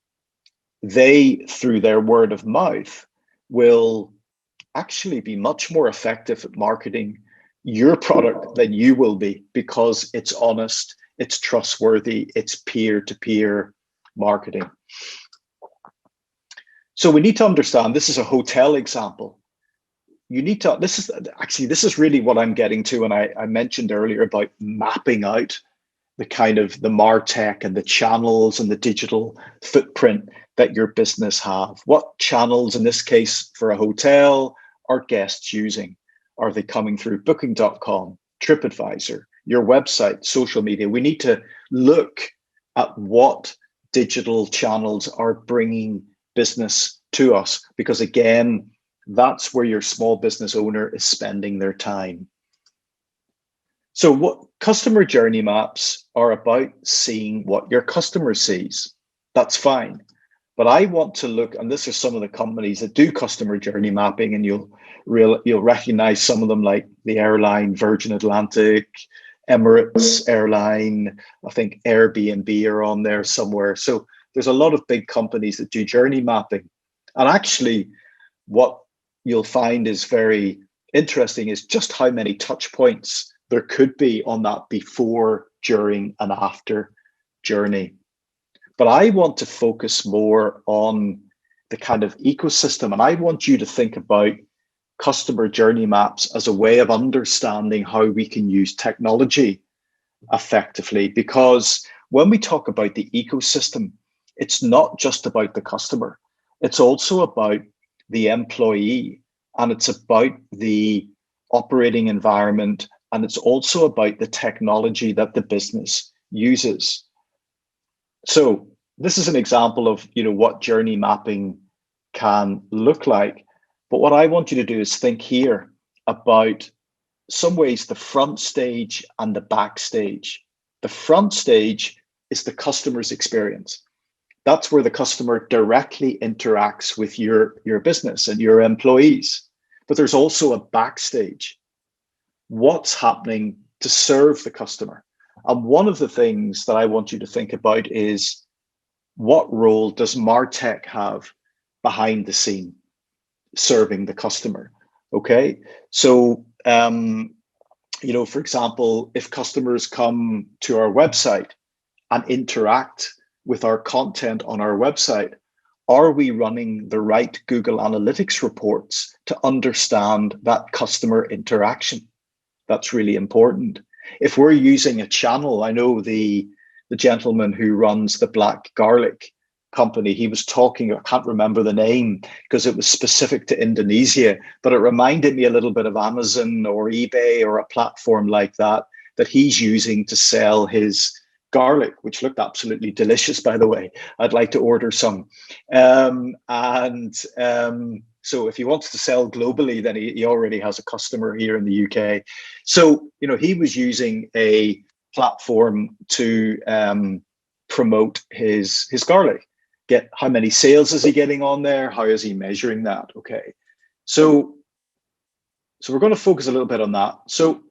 Speaker 2: they, through their word of mouth, will actually be much more effective at marketing your product than you will be, because it's honest, it's trustworthy, it's peer-to-peer marketing. So we need to understand, this is a hotel example. You need to, this is really what I'm getting to, and I mentioned earlier about mapping out the kind of the MarTech and the channels and the digital footprint that your business have. What channels, in this case for a hotel, are guests using? Are they coming through booking.com, TripAdvisor, your website, social media? We need to look at what digital channels are bringing business to us, because again, that's where your small business owner is spending their time. So what customer journey maps are about, seeing what your customer sees. That's fine. But I want to look, and this are some of the companies that do customer journey mapping, and you'll recognize some of them, like the airline Virgin Atlantic, Emirates Airline, I think Airbnb are on there somewhere. So there's a lot of big companies that do journey mapping. And actually, what you'll find is very interesting is just how many touch points there could be on that before, during, and after journey. But I want to focus more on the kind of ecosystem, and I want you to think about customer journey maps as a way of understanding how we can use technology effectively. Because when we talk about the ecosystem, it's not just about the customer, it's also about the employee, and it's about the operating environment, and it's also about the technology that the business uses. So this is an example of, what journey mapping can look like. But what I want you to do is think here about some ways the front stage and the backstage. The front stage is the customer's experience. That's where the customer directly interacts with your business and your employees. But there's also a backstage. What's happening to serve the customer? And one of the things that I want you to think about is, what role does MarTech have behind the scene serving the customer? Okay, so for example, if customers come to our website and interact with our content on our website, are we running the right Google Analytics reports to understand that customer interaction? That's really important. If we're using a channel, I know the gentleman who runs the black garlic company, he was talking, I can't remember the name because it was specific to Indonesia, but it reminded me a little bit of Amazon or eBay or a platform like that he's using to sell his garlic, which looked absolutely delicious, by the way. I'd like to order some. So if he wants to sell globally, then he already has a customer here in the UK. So, he was using a platform to promote his garlic. Get how many sales is he getting on there? How is he measuring that? Okay. So we're going to focus a little bit on that. So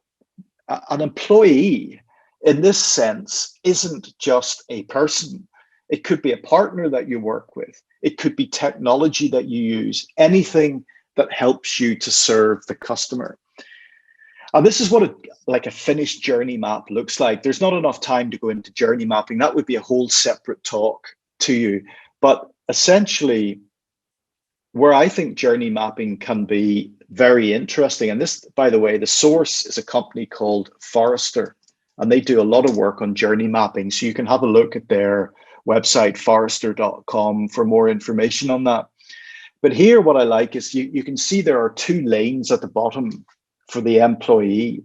Speaker 2: an employee in this sense isn't just a person. It could be a partner that you work with. It could be technology that you use, anything that helps you to serve the customer. And this is what a finished journey map looks like. There's not enough time to go into journey mapping. That would be a whole separate talk to you. But essentially, where I think journey mapping can be very interesting, and this, by the way, the source is a company called Forrester, and they do a lot of work on journey mapping. So you can have a look at their website, forrester.com, for more information on that. But here, what I like is you can see there are two lanes at the bottom for the employee.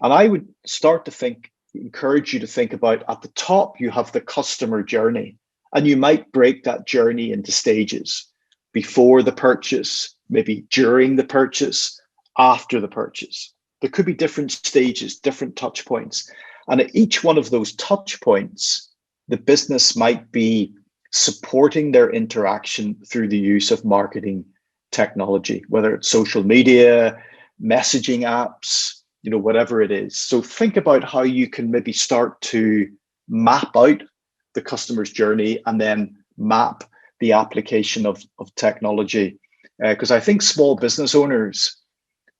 Speaker 2: And I would start to encourage you to think about, at the top, you have the customer journey, and you might break that journey into stages: before the purchase, maybe during the purchase, after the purchase. There could be different stages, different touch points. And at each one of those touch points, the business might be supporting their interaction through the use of marketing technology, whether it's social media, messaging apps, whatever it is. So think about how you can maybe start to map out the customer's journey and then map the application of technology. Because I think small business owners,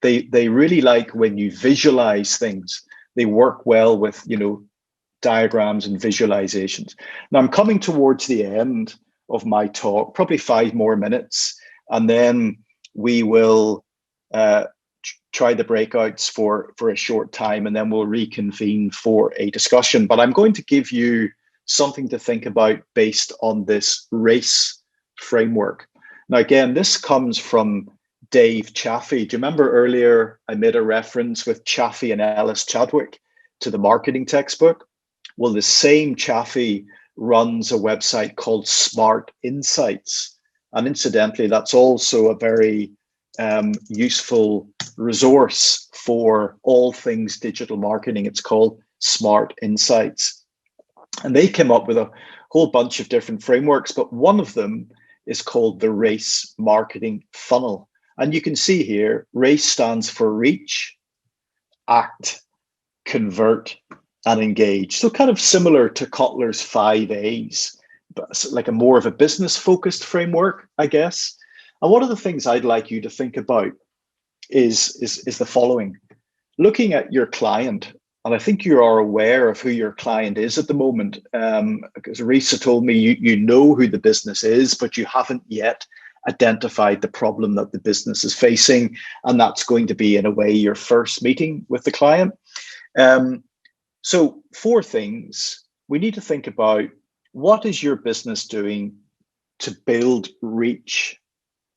Speaker 2: they really like when you visualize things. They work well with, diagrams and visualizations. Now I'm coming towards the end of my talk, probably 5 more minutes, and then we will try the breakouts for a short time, and then we'll reconvene for a discussion. But I'm going to give you something to think about based on this RACE framework. Now, again, this comes from Dave Chaffee. Do you remember earlier I made a reference with Chaffee and Ellis Chadwick to the marketing textbook? Well, the same Chaffee runs a website called Smart Insights. And incidentally, that's also a very useful resource for all things digital marketing. It's called Smart Insights. And they came up with a whole bunch of different frameworks, but one of them is called the RACE marketing funnel. And you can see here, RACE stands for reach, act, convert, and engage. So kind of similar to Kotler's 5 A's, but like a more of a business focused framework, I guess. And one of the things I'd like you to think about is the following. Looking at your client, and I think you are aware of who your client is at the moment, because Risa told me you know who the business is, but you haven't yet identified the problem that the business is facing, and that's going to be, in a way, your first meeting with the client. So 4 things. We need to think about, what is your business doing to build reach?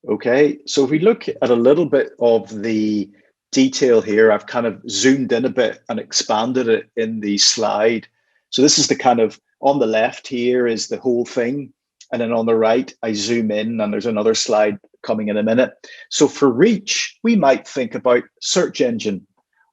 Speaker 2: Okay, so if we look at a little bit of the detail here, I've kind of zoomed in a bit and expanded it in the slide. So this is the kind of, on the left here is the whole thing. And then on the right, I zoom in and there's another slide coming in a minute. So for reach, we might think about search engine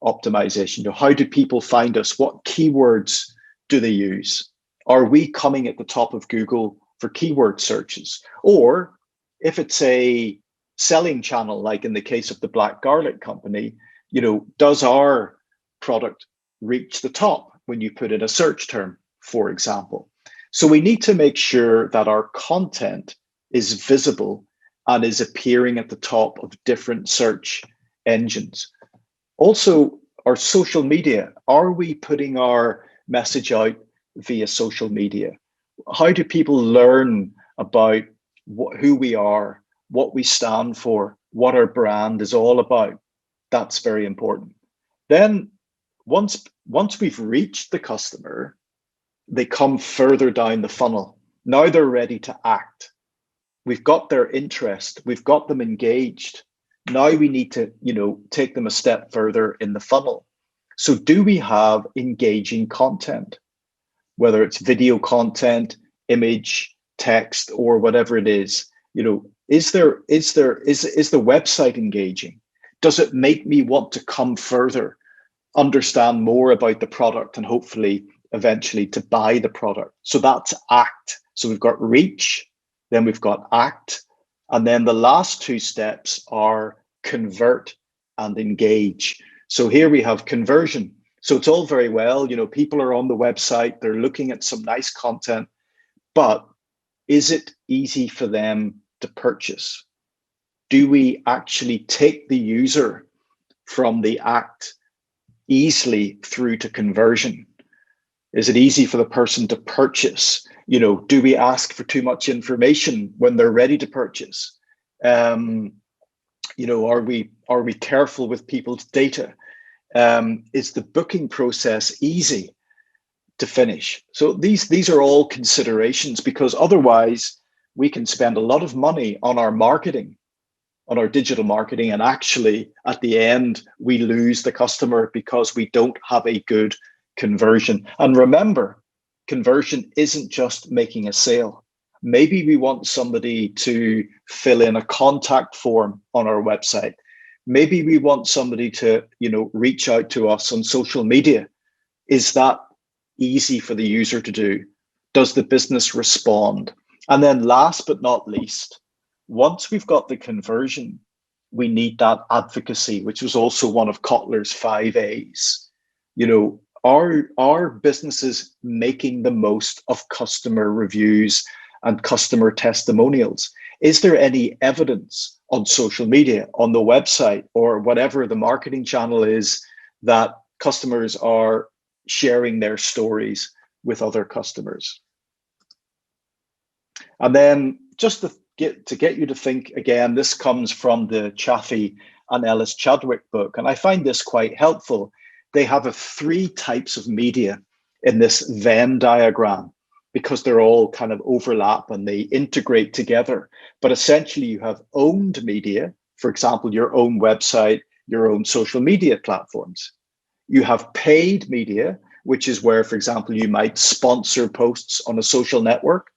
Speaker 2: optimization. How do people find us? What keywords do they use? Are we coming at the top of Google for keyword searches? Or if it's a selling channel, like in the case of the black garlic company, does our product reach the top when you put in a search term, for example? So we need to make sure that our content is visible and is appearing at the top of different search engines. Also, our social media, are we putting our message out via social media? How do people learn about who we are, what we stand for, what our brand is all about? That's very important. Then once we've reached the customer, they come further down the funnel. Now they're ready to act. We've got their interest, we've got them engaged. Now we need to, take them a step further in the funnel. So do we have engaging content, whether it's video content, image, text, or whatever it is? Is the website engaging? Does it make me want to come further, understand more about the product, and hopefully eventually to buy the product? So that's act. So we've got reach, then we've got act, and then the last 2 steps are convert and engage. So here we have conversion. So it's all very well, people are on the website, they're looking at some nice content, but is it easy for them to purchase? Do we actually take the user from the act easily through to conversion? Is it easy for the person to purchase? Do we ask for too much information when they're ready to purchase? Are we careful with people's data? Is the booking process easy to finish? So these are all considerations, because otherwise we can spend a lot of money on our marketing, on our digital marketing, and actually at the end we lose the customer because we don't have a good conversion. And remember, conversion isn't just making a sale. Maybe we want somebody to fill in a contact form on our website. Maybe we want somebody to, reach out to us on social media. Is that easy for the user to do? Does the business respond? And then last but not least, once we've got the conversion, we need that advocacy, which was also one of Kotler's 5 A's. Are businesses making the most of customer reviews and customer testimonials? Is there any evidence on social media, on the website, or whatever the marketing channel is, that customers are sharing their stories with other customers? And then just to get you to think again, this comes from the Chaffee and Ellis Chadwick book, and I find this quite helpful. They have 3 types of media in this Venn diagram, because they're all kind of overlap and they integrate together. But essentially you have owned media, for example, your own website, your own social media platforms. You have paid media, which is where, for example, you might sponsor posts on a social network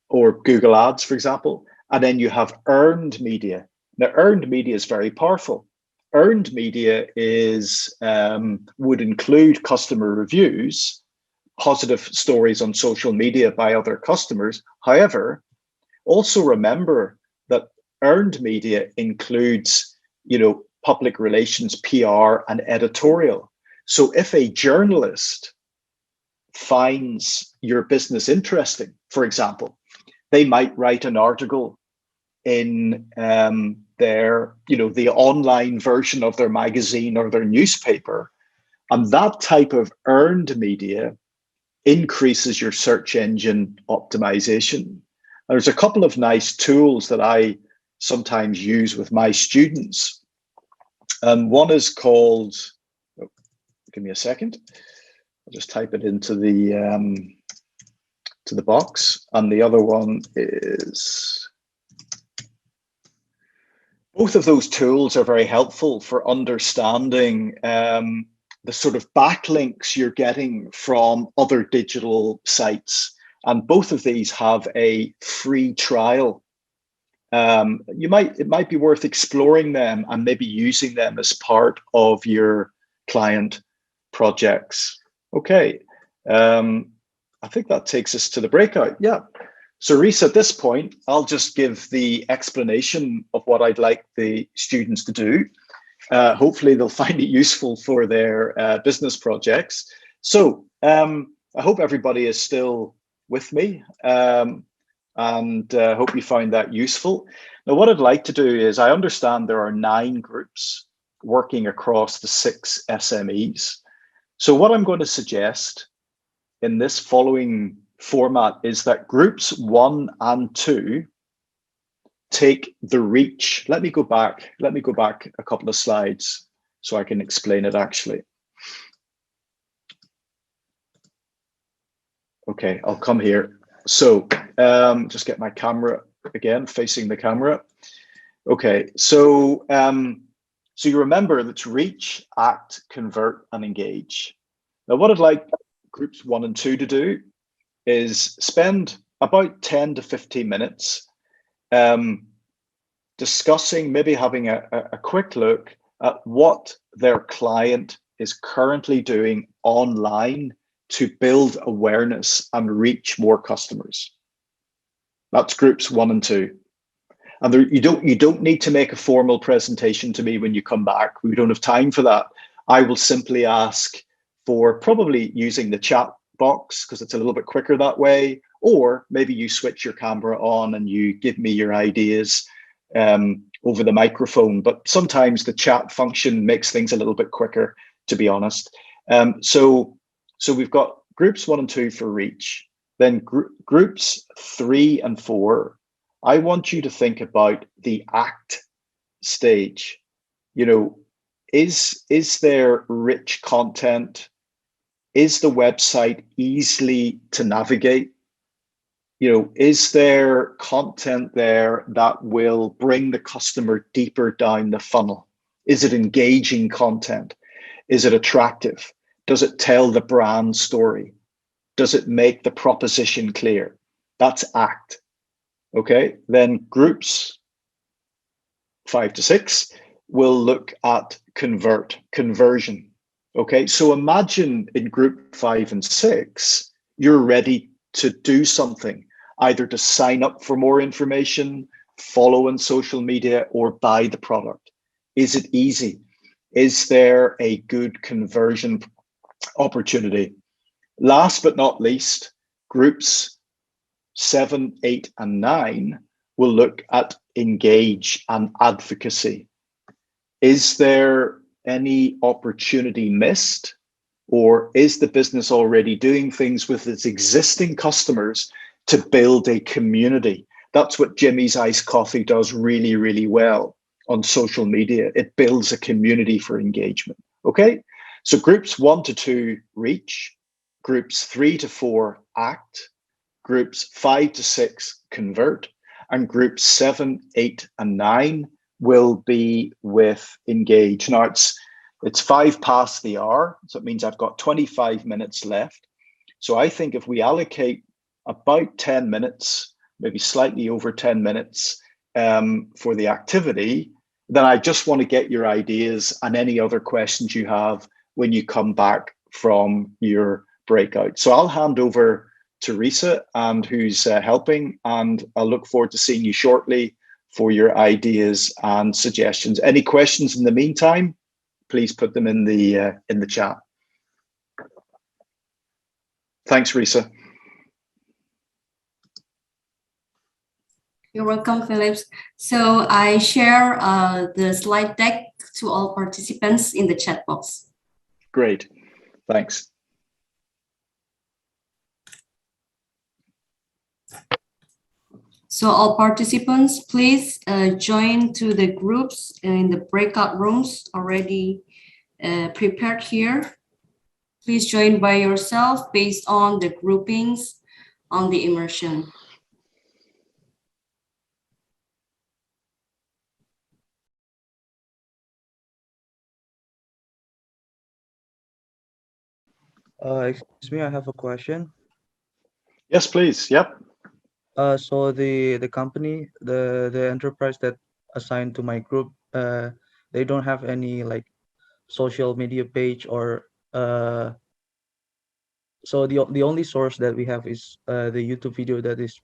Speaker 2: or Google Ads, for example. And then you have earned media. Now, earned media is very powerful. Earned media would include customer reviews, positive stories on social media by other customers. However, also remember that earned media includes, public relations, PR, and editorial. So if a journalist finds your business interesting, for example, they might write an article in their, the online version of their magazine or their newspaper, and that type of earned media increases your search engine optimization. There's a couple of nice tools that I sometimes use with my students. One is called, oh, give me a second. I'll just type it into the box. And the other one is, both of those tools are very helpful for understanding the sort of backlinks you're getting from other digital sites. And both of these have a free trial. It might be worth exploring them and maybe using them as part of your client projects. Okay, I think that takes us to the breakout. Yeah. So Risa, at this point, I'll just give the explanation of what I'd like the students to do. Hopefully they'll find it useful for their business projects. So I hope everybody is still with me, and hope you find that useful. Now, what I'd like to do is, I understand there are 9 groups working across the 6 SMEs. So what I'm going to suggest in this following format is that groups 1 and 2 take the reach. Let me go back a couple of slides so I can explain it actually. Okay, I'll come here. So just get my camera again, facing the camera. Okay, so so you remember that's reach, act, convert, and engage. Now, what I'd like groups 1 and 2 to do is spend about 10 to 15 minutes discussing, maybe having a quick look at what their client is currently doing online to build awareness and reach more customers. That's groups 1 and 2. And there, you don't need to make a formal presentation to me when you come back. We don't have time for that. I will simply ask for, probably using the chat box because it's a little bit quicker that way, or maybe you switch your camera on and you give me your ideas over the microphone. But sometimes the chat function makes things a little bit quicker, to be honest. So we've got groups 1 and 2 for reach. Then groups 3 and 4, I want you to think about the act stage. Is there rich content? Is the website easily to navigate? Is there content there that will bring the customer deeper down the funnel? Is it engaging content? Is it attractive? Does it tell the brand story? Does it make the proposition clear? That's act. Okay, then groups 5 to 6 will look at conversion. Okay, so imagine in group 5 and 6, you're ready to do something, either to sign up for more information, follow on social media, or buy the product. Is it easy? Is there a good conversion opportunity? Last but not least, groups 7, 8, and 9 will look at engage and advocacy. Is there any opportunity missed? Or is the business already doing things with its existing customers to build a community? That's what Jimmy's Iced Coffee does really, really well on social media. It builds a community for engagement. Okay, so groups 1 to 2 reach, groups 3 to 4 act, groups 5 to 6 convert, and groups 7, 8, and 9 will be with engage. Now it's 5 past the hour, so it means I've got 25 minutes left. So I think if we allocate about 10 minutes, maybe slightly over 10 minutes for the activity, then I just want to get your ideas and any other questions you have when you come back from your breakout. So I'll hand over to Risa, and who's helping, and I'll look forward to seeing you shortly for your ideas and suggestions. Any questions in the meantime, please put them in the chat. Thanks, Risa.
Speaker 1: You're welcome, Phillips. So I share the slide deck to all participants in the chat box.
Speaker 2: Great, thanks.
Speaker 1: So all participants, please join to the groups in the breakout rooms already prepared here. Please join by yourself based on the groupings on the immersion.
Speaker 3: Excuse me, I have a question.
Speaker 2: Yes, please. Yep.
Speaker 3: So the company, the enterprise that assigned to my group, they don't have any like social media page or so the only source that we have is the YouTube video that is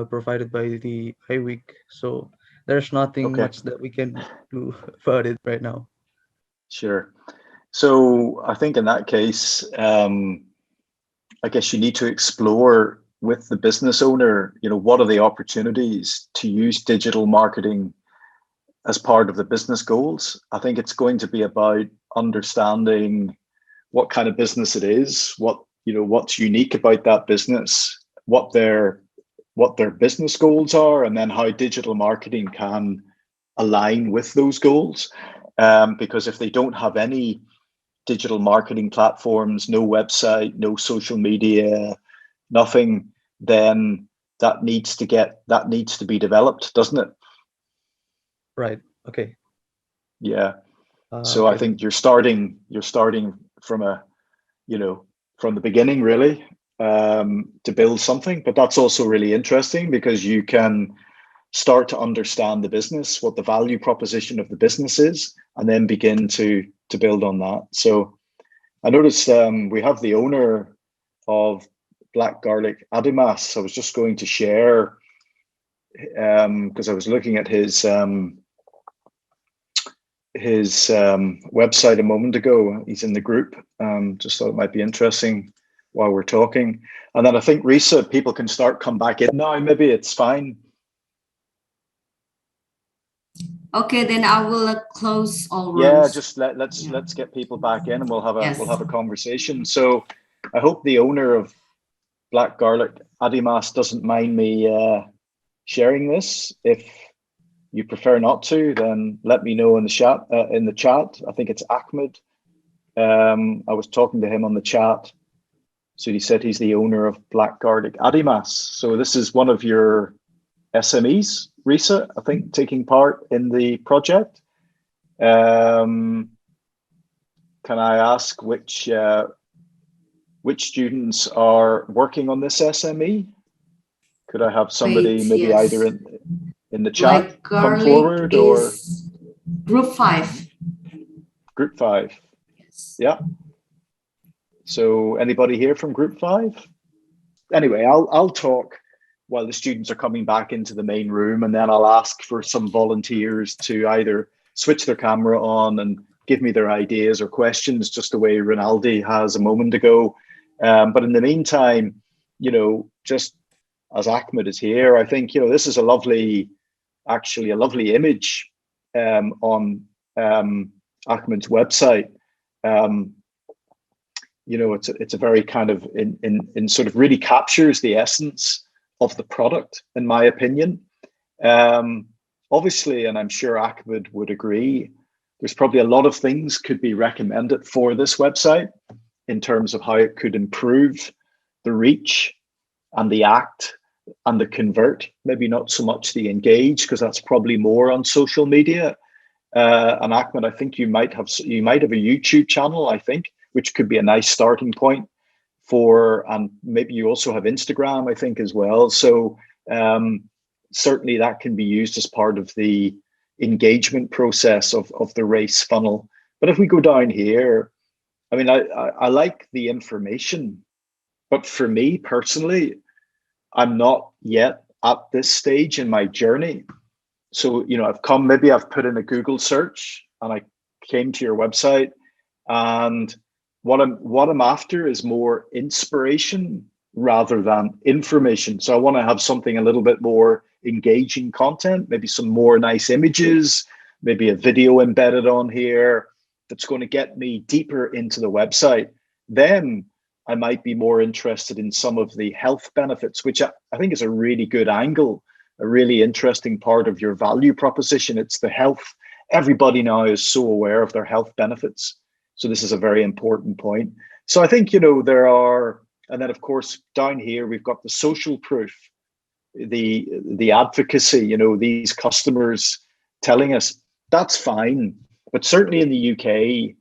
Speaker 3: provided by the IWEEK. So there's nothing
Speaker 2: Okay.
Speaker 3: much that we can do about it right now.
Speaker 2: Sure. So I think in that case, I guess you need to explore with the business owner, what are the opportunities to use digital marketing as part of the business goals. I think it's going to be about understanding what kind of business it is, what's unique about that business, what their business goals are, and then how digital marketing can align with those goals. Because if they don't have any digital marketing platforms, no website, no social media, nothing, then that needs to be developed, doesn't it?
Speaker 3: Right. Okay.
Speaker 2: Yeah. So I
Speaker 3: Okay.
Speaker 2: think you're starting from from the beginning, really, to build something. But that's also really interesting because you can start to understand the business, what the value proposition of the business is, and then begin to build on that. So I noticed we have the owner of Black Garlic Adimas. I was just going to share because I was looking at his website a moment ago. He's in the group. Just thought it might be interesting while we're talking. And then I think, Risa, people can come back in now. Maybe it's fine.
Speaker 1: Okay, then I will close all rooms.
Speaker 2: Yeah, just let's get people back in, and we'll have a conversation. So I hope the owner of Black Garlic Adimas doesn't mind me sharing this. If you prefer not to, then let me know in the chat. I think it's Ahmed. I was talking to him on the chat. So he said he's the owner of Black Garlic Adimas. So this is one of your SMEs, Risa, I think, taking part in the project. Can I ask which students are working on this SME? Could I have somebody maybe either in the chat come forward or
Speaker 1: group 5?
Speaker 2: Group 5.
Speaker 1: Yes.
Speaker 2: Yeah. So anybody here from Group 5? Anyway, I'll talk while the students are coming back into the main room, and then I'll ask for some volunteers to either switch their camera on and give me their ideas or questions, just the way Rinaldi has a moment ago. But in the meantime, just as Ahmed is here, I think this is a lovely image on Ahmed's website. It's a very kind of in sort of really captures the essence of the product, in my opinion. Obviously, and I'm sure Ahmed would agree, there's probably a lot of things could be recommended for this website in terms of how it could improve the reach and the act and the convert, maybe not so much the engage, because that's probably more on social media. And Ahmed, I think you might have a YouTube channel, I think, which could be a nice starting point for, and maybe you also have Instagram, I think, as well. So certainly that can be used as part of the engagement process of the race funnel. But if we go down here, I mean, I like the information, but for me personally, I'm not yet at this stage in my journey. So, I've put in a Google search and I came to your website, and what I'm after is more inspiration rather than information. So I want to have something a little bit more engaging content, maybe some more nice images, maybe a video embedded on here that's going to get me deeper into the website. Then I might be more interested in some of the health benefits, which I think is a really good angle, a really interesting part of your value proposition. It's the health. Everybody now is so aware of their health benefits. So this is a very important point. So I think, you know, there are, and then of course, down here, we've got the social proof, the advocacy, you know, these customers telling us that's fine. But certainly in the UK,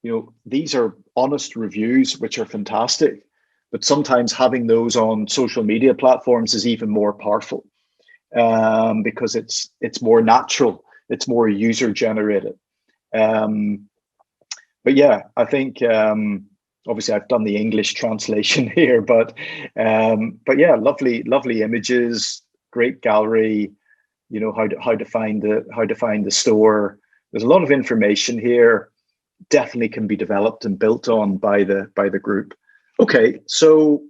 Speaker 2: you know, these are honest reviews, which are fantastic. But sometimes having those on social media platforms is even more powerful, because it's more natural, it's more user generated. But yeah, I think obviously I've done the English translation here, but yeah, lovely images, great gallery. You know how to find the store. There's a lot of information here. Definitely can be developed and built on by the group. Okay, so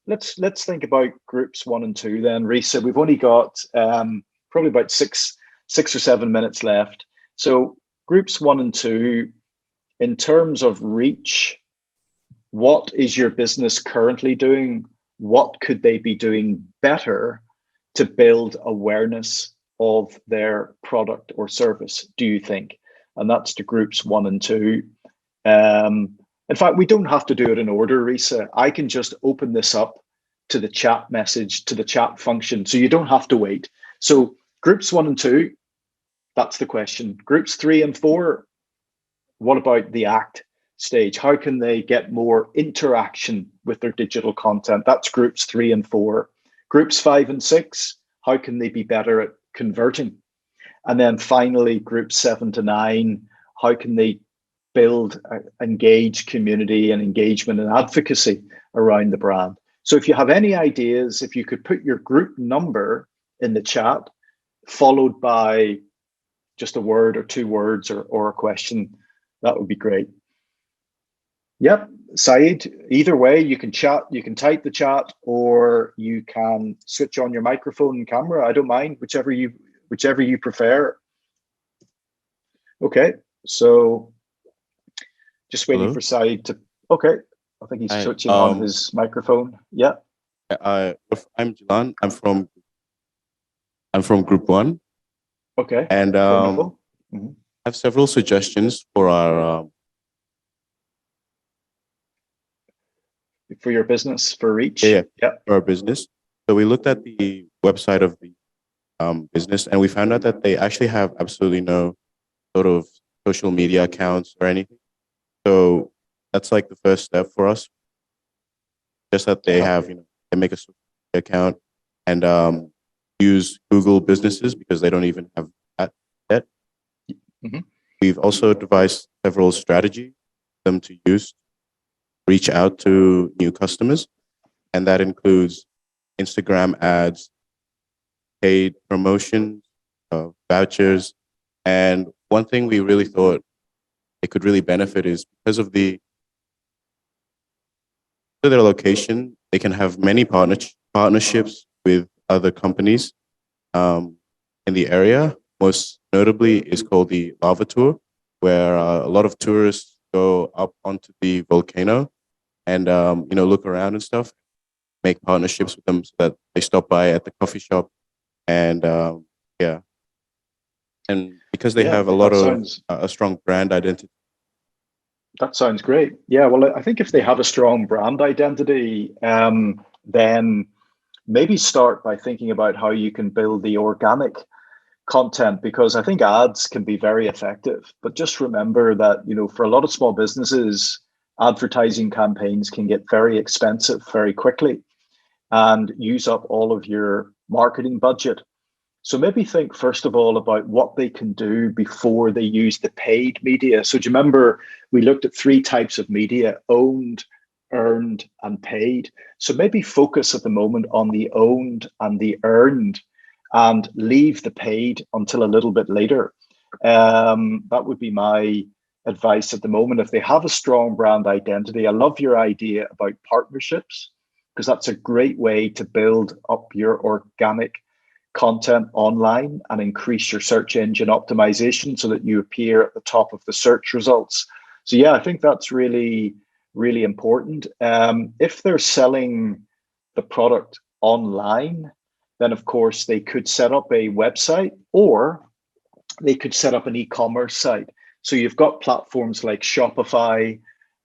Speaker 2: let's think about groups 1 and 2 then, Risa. We've only got probably about six or 7 minutes left. So groups 1 and 2, in terms of reach, what is your business currently doing? What could they be doing better to build awareness of their product or service, do you think? And that's the groups 1 and 2. In fact, we don't have to do it in order, Risa. I can just open this up to the chat message, to the chat function, so you don't have to wait. So groups 1 and 2, that's the question. Groups 3 and 4, what about the act stage? How can they get more interaction with their digital content? That's groups 3 and 4. Groups 5 and 6, how can they be better at converting? And then finally, groups 7 to 9, how can they build engaged community and engagement and advocacy around the brand? So if you have any ideas, if you could put your group number in the chat, followed by just a word or 2 words or a question, that would be great. Yep, Saeed, either way, you can chat, you can type the chat, or you can switch on your microphone and camera. I don't mind, whichever you prefer. Okay, so just waiting
Speaker 4: Hello.
Speaker 2: for Saeed to, okay. I think he's switching on his microphone. Yeah.
Speaker 4: I'm Jilan. I'm from group 1.
Speaker 2: Okay.
Speaker 4: And
Speaker 2: Wonderful.
Speaker 4: I have several suggestions for our
Speaker 2: for your business, for reach.
Speaker 4: yeah,
Speaker 2: Yeah.
Speaker 4: for our business. So we looked at the website of the business, and we found out that they actually have absolutely no sort of social media accounts or anything. So that's like the first step for us. Just that they have, you know, they make a social media account and use Google Businesses, because they don't even have that yet. We've also devised several strategies for them to use, reach out to new customers, and that includes Instagram ads, paid promotions, vouchers, and one thing we really thought it could really benefit is because of their location, they can have many partnerships with other companies in the area. Most notably is called the Lava Tour, where a lot of tourists go up onto the volcano and you know, look around and stuff, make partnerships with them so that they stop by at the coffee shop, and yeah, and because they have a lot of a strong brand identity.
Speaker 2: That sounds great. Yeah, well, I think if they have a strong brand identity, then maybe start by thinking about how you can build the organic content, because I think ads can be very effective. But just remember that, you know, for a lot of small businesses, advertising campaigns can get very expensive very quickly and use up all of your marketing budget. So maybe think first of all about what they can do before they use the paid media. So do you remember we looked at 3 types of media: owned, earned, and paid. So maybe focus at the moment on the owned and the earned, and leave the paid until a little bit later. That would be my advice at the moment, if they have a strong brand identity. I love your idea about partnerships, because that's a great way to build up your organic content online and increase your search engine optimization so that you appear at the top of the search results. So yeah, I think that's really, really important. If they're selling the product online, then of course they could set up a website, or they could set up an e-commerce site. So you've got platforms like Shopify.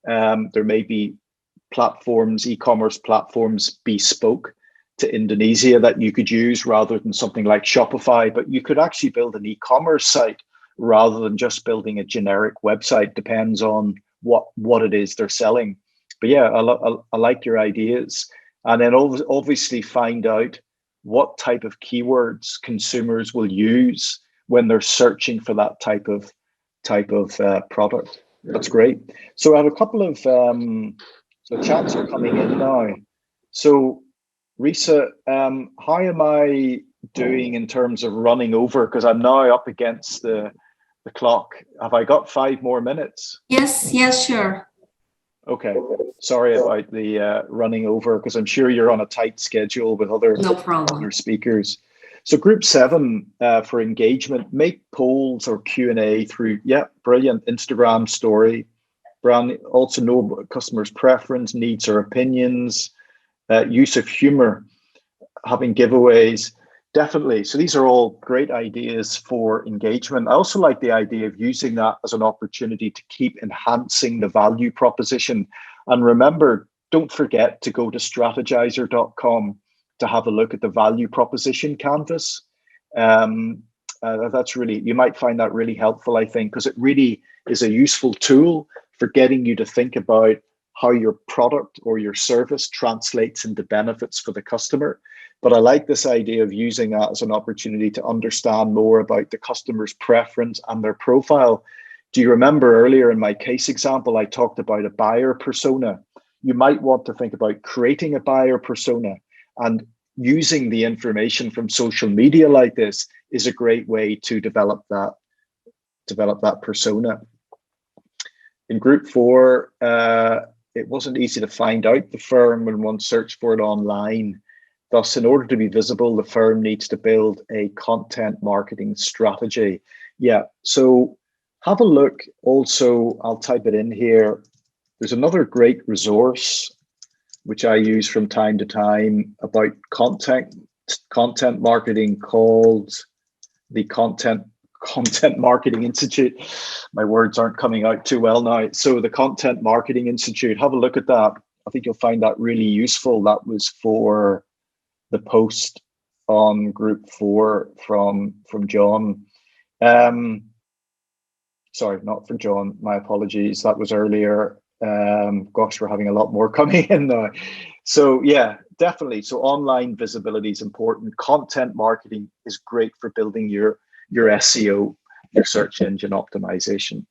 Speaker 2: There may be platforms, e-commerce platforms bespoke to Indonesia that you could use rather than something like Shopify, but you could actually build an e-commerce site rather than just building a generic website. Depends on what it is they're selling. But yeah, I like your ideas. And then obviously find out what type of keywords consumers will use when they're searching for that type of product. That's great. So I have a couple of so chats are coming in now. So Risa, how am I doing in terms of running over? Because I'm now up against the clock. Have I got 5 more minutes?
Speaker 1: Yes, sure.
Speaker 2: Okay. Sorry about the running over, because I'm sure you're on a tight schedule with other speakers. So group 7 for engagement, make polls or Q&A through, brilliant, Instagram story. Brand, also know customers' preference, needs or opinions, use of humor, having giveaways, definitely. So these are all great ideas for engagement. I also like the idea of using that as an opportunity to keep enhancing the value proposition. And remember, don't forget to go to strategizer.com to have a look at the value proposition canvas. That's really, you might find that really helpful, I think, because it really is a useful tool for getting you to think about how your product or your service translates into benefits for the customer. But I like this idea of using that as an opportunity to understand more about the customer's preference and their profile. Do you remember earlier in my case example, I talked about a buyer persona? You might want to think about creating a buyer persona, and using the information from social media like this is a great way to develop that persona. In group 4, it wasn't easy to find out the firm when one searched for it online. Thus, in order to be visible, the firm needs to build a content marketing strategy. Yeah, so have a look. Also, I'll type it in here. There's another great resource which I use from time to time about content marketing, called the Content Marketing Institute. My words aren't coming out too well now. So the Content Marketing Institute, have a look at that. I think you'll find that really useful. That was for the post on group 4 from John. Sorry, not for John, my apologies. That was earlier. Gosh, we're having a lot more coming in now. So yeah, definitely. So online visibility is important. Content marketing is great for building your SEO, your search engine optimization.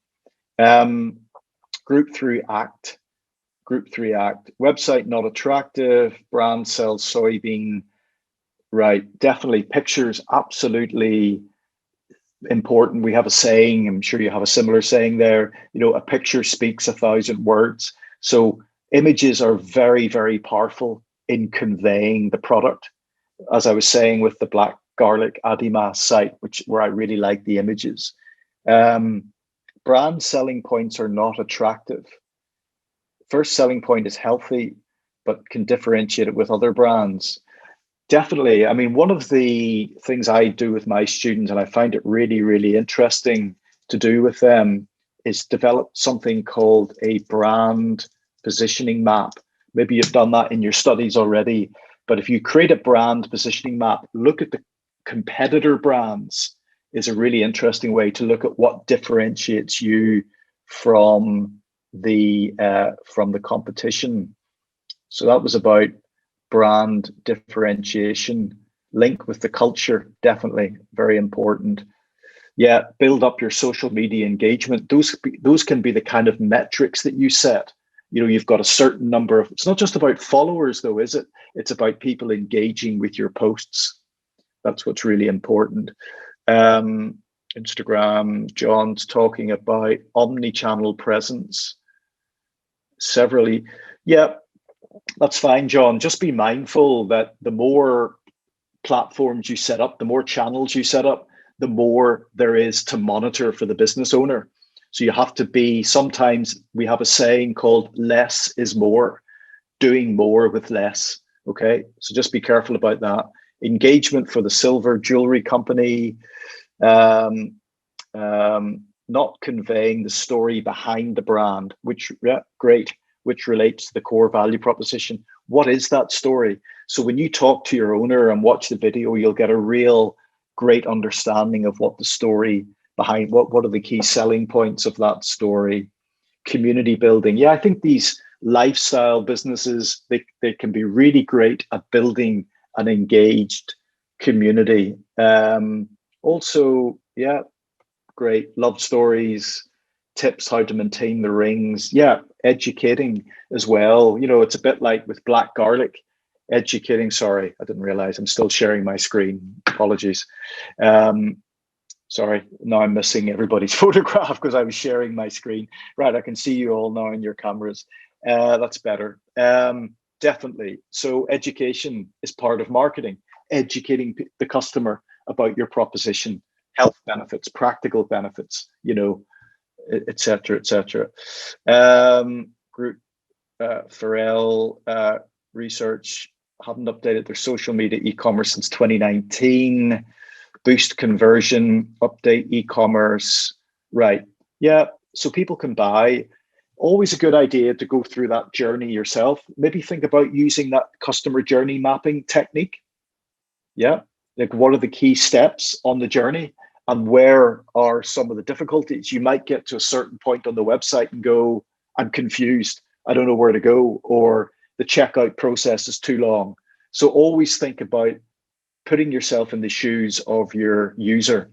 Speaker 2: Group 3 ACT. Website not attractive, brand sells soybean. Right, definitely. Pictures, absolutely important. We have a saying, I'm sure you have a similar saying there, a picture speaks 1,000 words. So images are very, very powerful in conveying the product. As I was saying with the black garlic Adimas site, where I really like the images. Brand selling points are not attractive. First selling point is healthy, but can differentiate it with other brands. Definitely. I mean, one of the things I do with my students, and I find it really, really interesting to do with them, is develop something called a brand positioning map. Maybe you've done that in your studies already, but if you create a brand positioning map, look at the competitor brands, is a really interesting way to look at what differentiates you from the competition. So that was about brand differentiation. Link with the culture, definitely very important. Yeah, build up your social media engagement. Those can be the kind of metrics that you set. You've got a certain number of, it's not just about followers though, is it? It's about people engaging with your posts. That's what's really important. Instagram. John's talking about omni-channel presence. Severally, yeah, that's fine, John. Just be mindful that the more platforms you set up, the more channels you set up, the more there is to monitor for the business owner. So you have to be, sometimes we have a saying called less is more, doing more with less. Okay, so just be careful about that. Engagement for the silver jewelry company, not conveying the story behind the brand, which, yeah, great, which relates to the core value proposition. What is that story? So when you talk to your owner and watch the video, you'll get a real great understanding of what the story behind, what are the key selling points of that story. Community building. Yeah, I think these lifestyle businesses, they can be really great at building an engaged community. Also, yeah, great. Love stories, tips how to maintain the rings. Yeah, educating as well. You know, it's a bit like with black garlic, educating. Sorry, I didn't realize I'm still sharing my screen. Apologies. Sorry, now I'm missing everybody's photograph because I was sharing my screen. Right, I can see you all now in your cameras. That's better. Definitely. So education is part of marketing, educating the customer about your proposition, health benefits, practical benefits, you know, et cetera, et cetera. Group Pharrell research haven't updated their social media e-commerce since 2019. Boost conversion, update e-commerce. Right. Yeah. So people can buy. Always a good idea to go through that journey yourself. Maybe think about using that customer journey mapping technique. Yeah. Like, what are the key steps on the journey and where are some of the difficulties? You might get to a certain point on the website and go, I'm confused. I don't know where to go, or the checkout process is too long. So always think about putting yourself in the shoes of your user.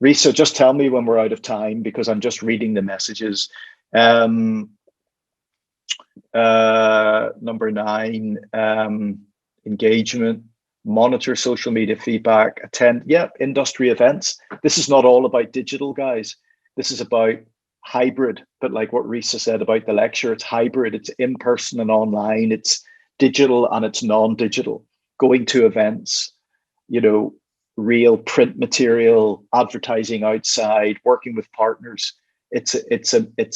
Speaker 2: Risa, just tell me when we're out of time because I'm just reading the messages. Number 9, engagement, monitor social media feedback, attend, yeah, industry events. This is not all about digital, guys. This is about hybrid, but like what Risa said about the lecture, it's hybrid, it's in-person and online, it's digital and it's non-digital. Going to events, you know, real print material, advertising outside, working with partners. It's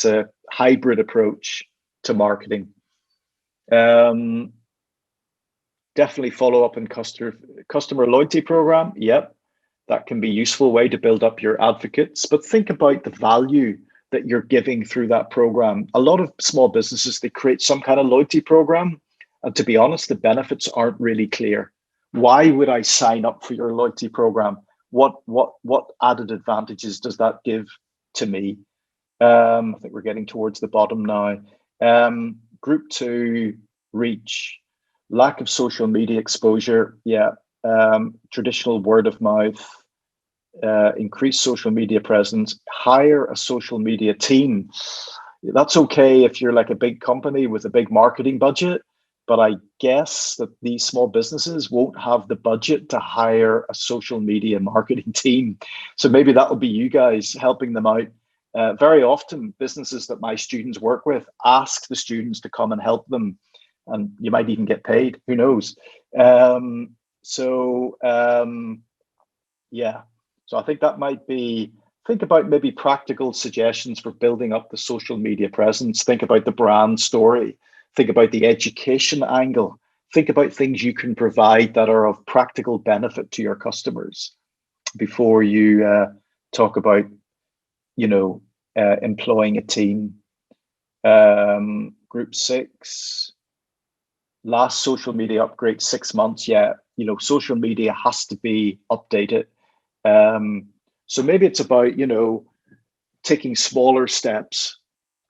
Speaker 2: a hybrid approach to marketing. Definitely follow up in customer loyalty program. Yep, that can be a useful way to build up your advocates. But think about the value that you're giving through that program. A lot of small businesses, they create some kind of loyalty program, and to be honest, the benefits aren't really clear. Why would I sign up for your loyalty program? What added advantages does that give to me? I think we're getting towards the bottom now. Group 2, reach, lack of social media exposure. Yeah, traditional word of mouth, increase social media presence, hire a social media team. That's okay if you're like a big company with a big marketing budget, but I guess that these small businesses won't have the budget to hire a social media marketing team. So maybe that'll be you guys helping them out. Very often, businesses that my students work with ask the students to come and help them, and you might even get paid. Who knows? Yeah. So I think that might be, think about maybe practical suggestions for building up the social media presence. Think about the brand story. Think about the education angle. Think about things you can provide that are of practical benefit to your customers before you talk about, you know, employing a team. Group 6, last social media upgrade 6 months. Yeah, you know, social media has to be updated. So maybe it's about, you know, taking smaller steps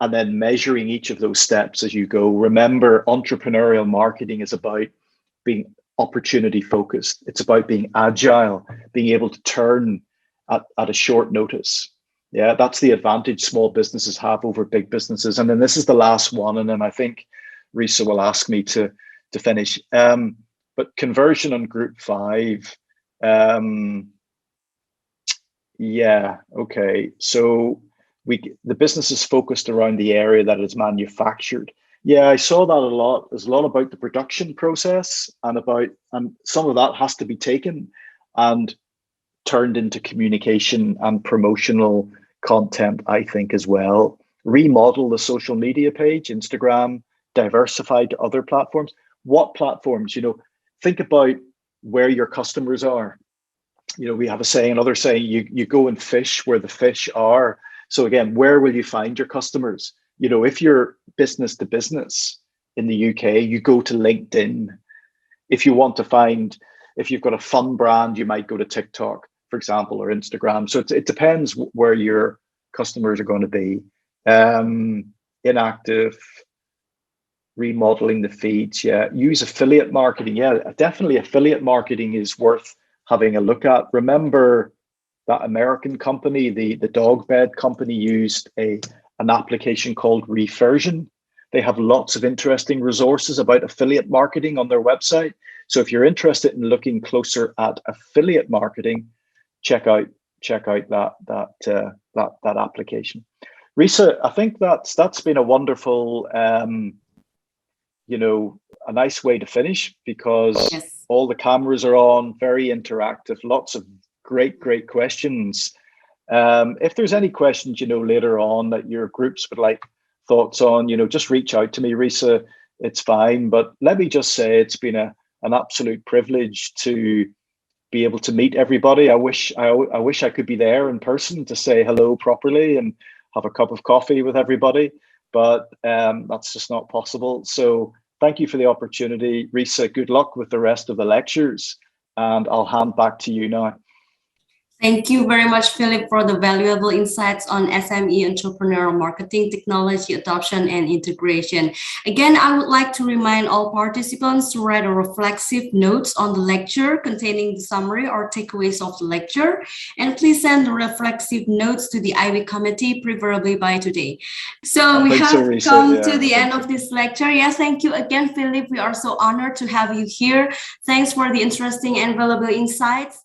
Speaker 2: and then measuring each of those steps as you go. Remember, entrepreneurial marketing is about being opportunity focused. It's about being agile, being able to turn at a short notice. Yeah, that's the advantage small businesses have over big businesses. And then this is the last one, and then I think Risa will ask me to finish. But conversion on group 5. Yeah. Okay. So the business is focused around the area that is manufactured. Yeah, I saw that a lot. There's a lot about the production process and some of that has to be taken and turned into communication and promotional content, I think, as well. Remodel the social media page, Instagram, diversify to other platforms. What platforms? Think about where your customers are. We have a saying, another saying, you go and fish where the fish are. So again, where will you find your customers? If you're business to business in the UK, you go to LinkedIn. If you want to find, if you've got a fun brand, you might go to TikTok, for example, or Instagram. So it depends where your customers are going to be. Inactive, remodeling the feeds. Yeah, use affiliate marketing. Yeah, definitely affiliate marketing is worth having a look at. Remember that American company, the dog bed company, used an application called Reversion. They have lots of interesting resources about affiliate marketing on their website. So if you're interested in looking closer at affiliate marketing, check out that application. Risa, I think that's been a wonderful a nice way to finish, because
Speaker 1: Yes.
Speaker 2: all the cameras are on, very interactive, lots of great questions. If there's any questions, later on that your groups would like thoughts on, just reach out to me, Risa. It's fine. But let me just say it's been an absolute privilege to be able to meet everybody. I wish I could be there in person to say hello properly and have a cup of coffee with everybody, but that's just not possible. So thank you for the opportunity, Risa. Good luck with the rest of the lectures, and I'll hand back to you now.
Speaker 1: Thank you very much, Philip, for the valuable insights on SME entrepreneurial marketing, technology adoption, and integration. Again, I would like to remind all participants to write a reflexive notes on the lecture containing the summary or takeaways of the lecture. And please send the reflexive notes to the IWEEK committee, preferably by today. So we have come to the end of this lecture. Yes, thank you again, Philip. We are so honored to have you here. Thanks for the interesting and valuable insights.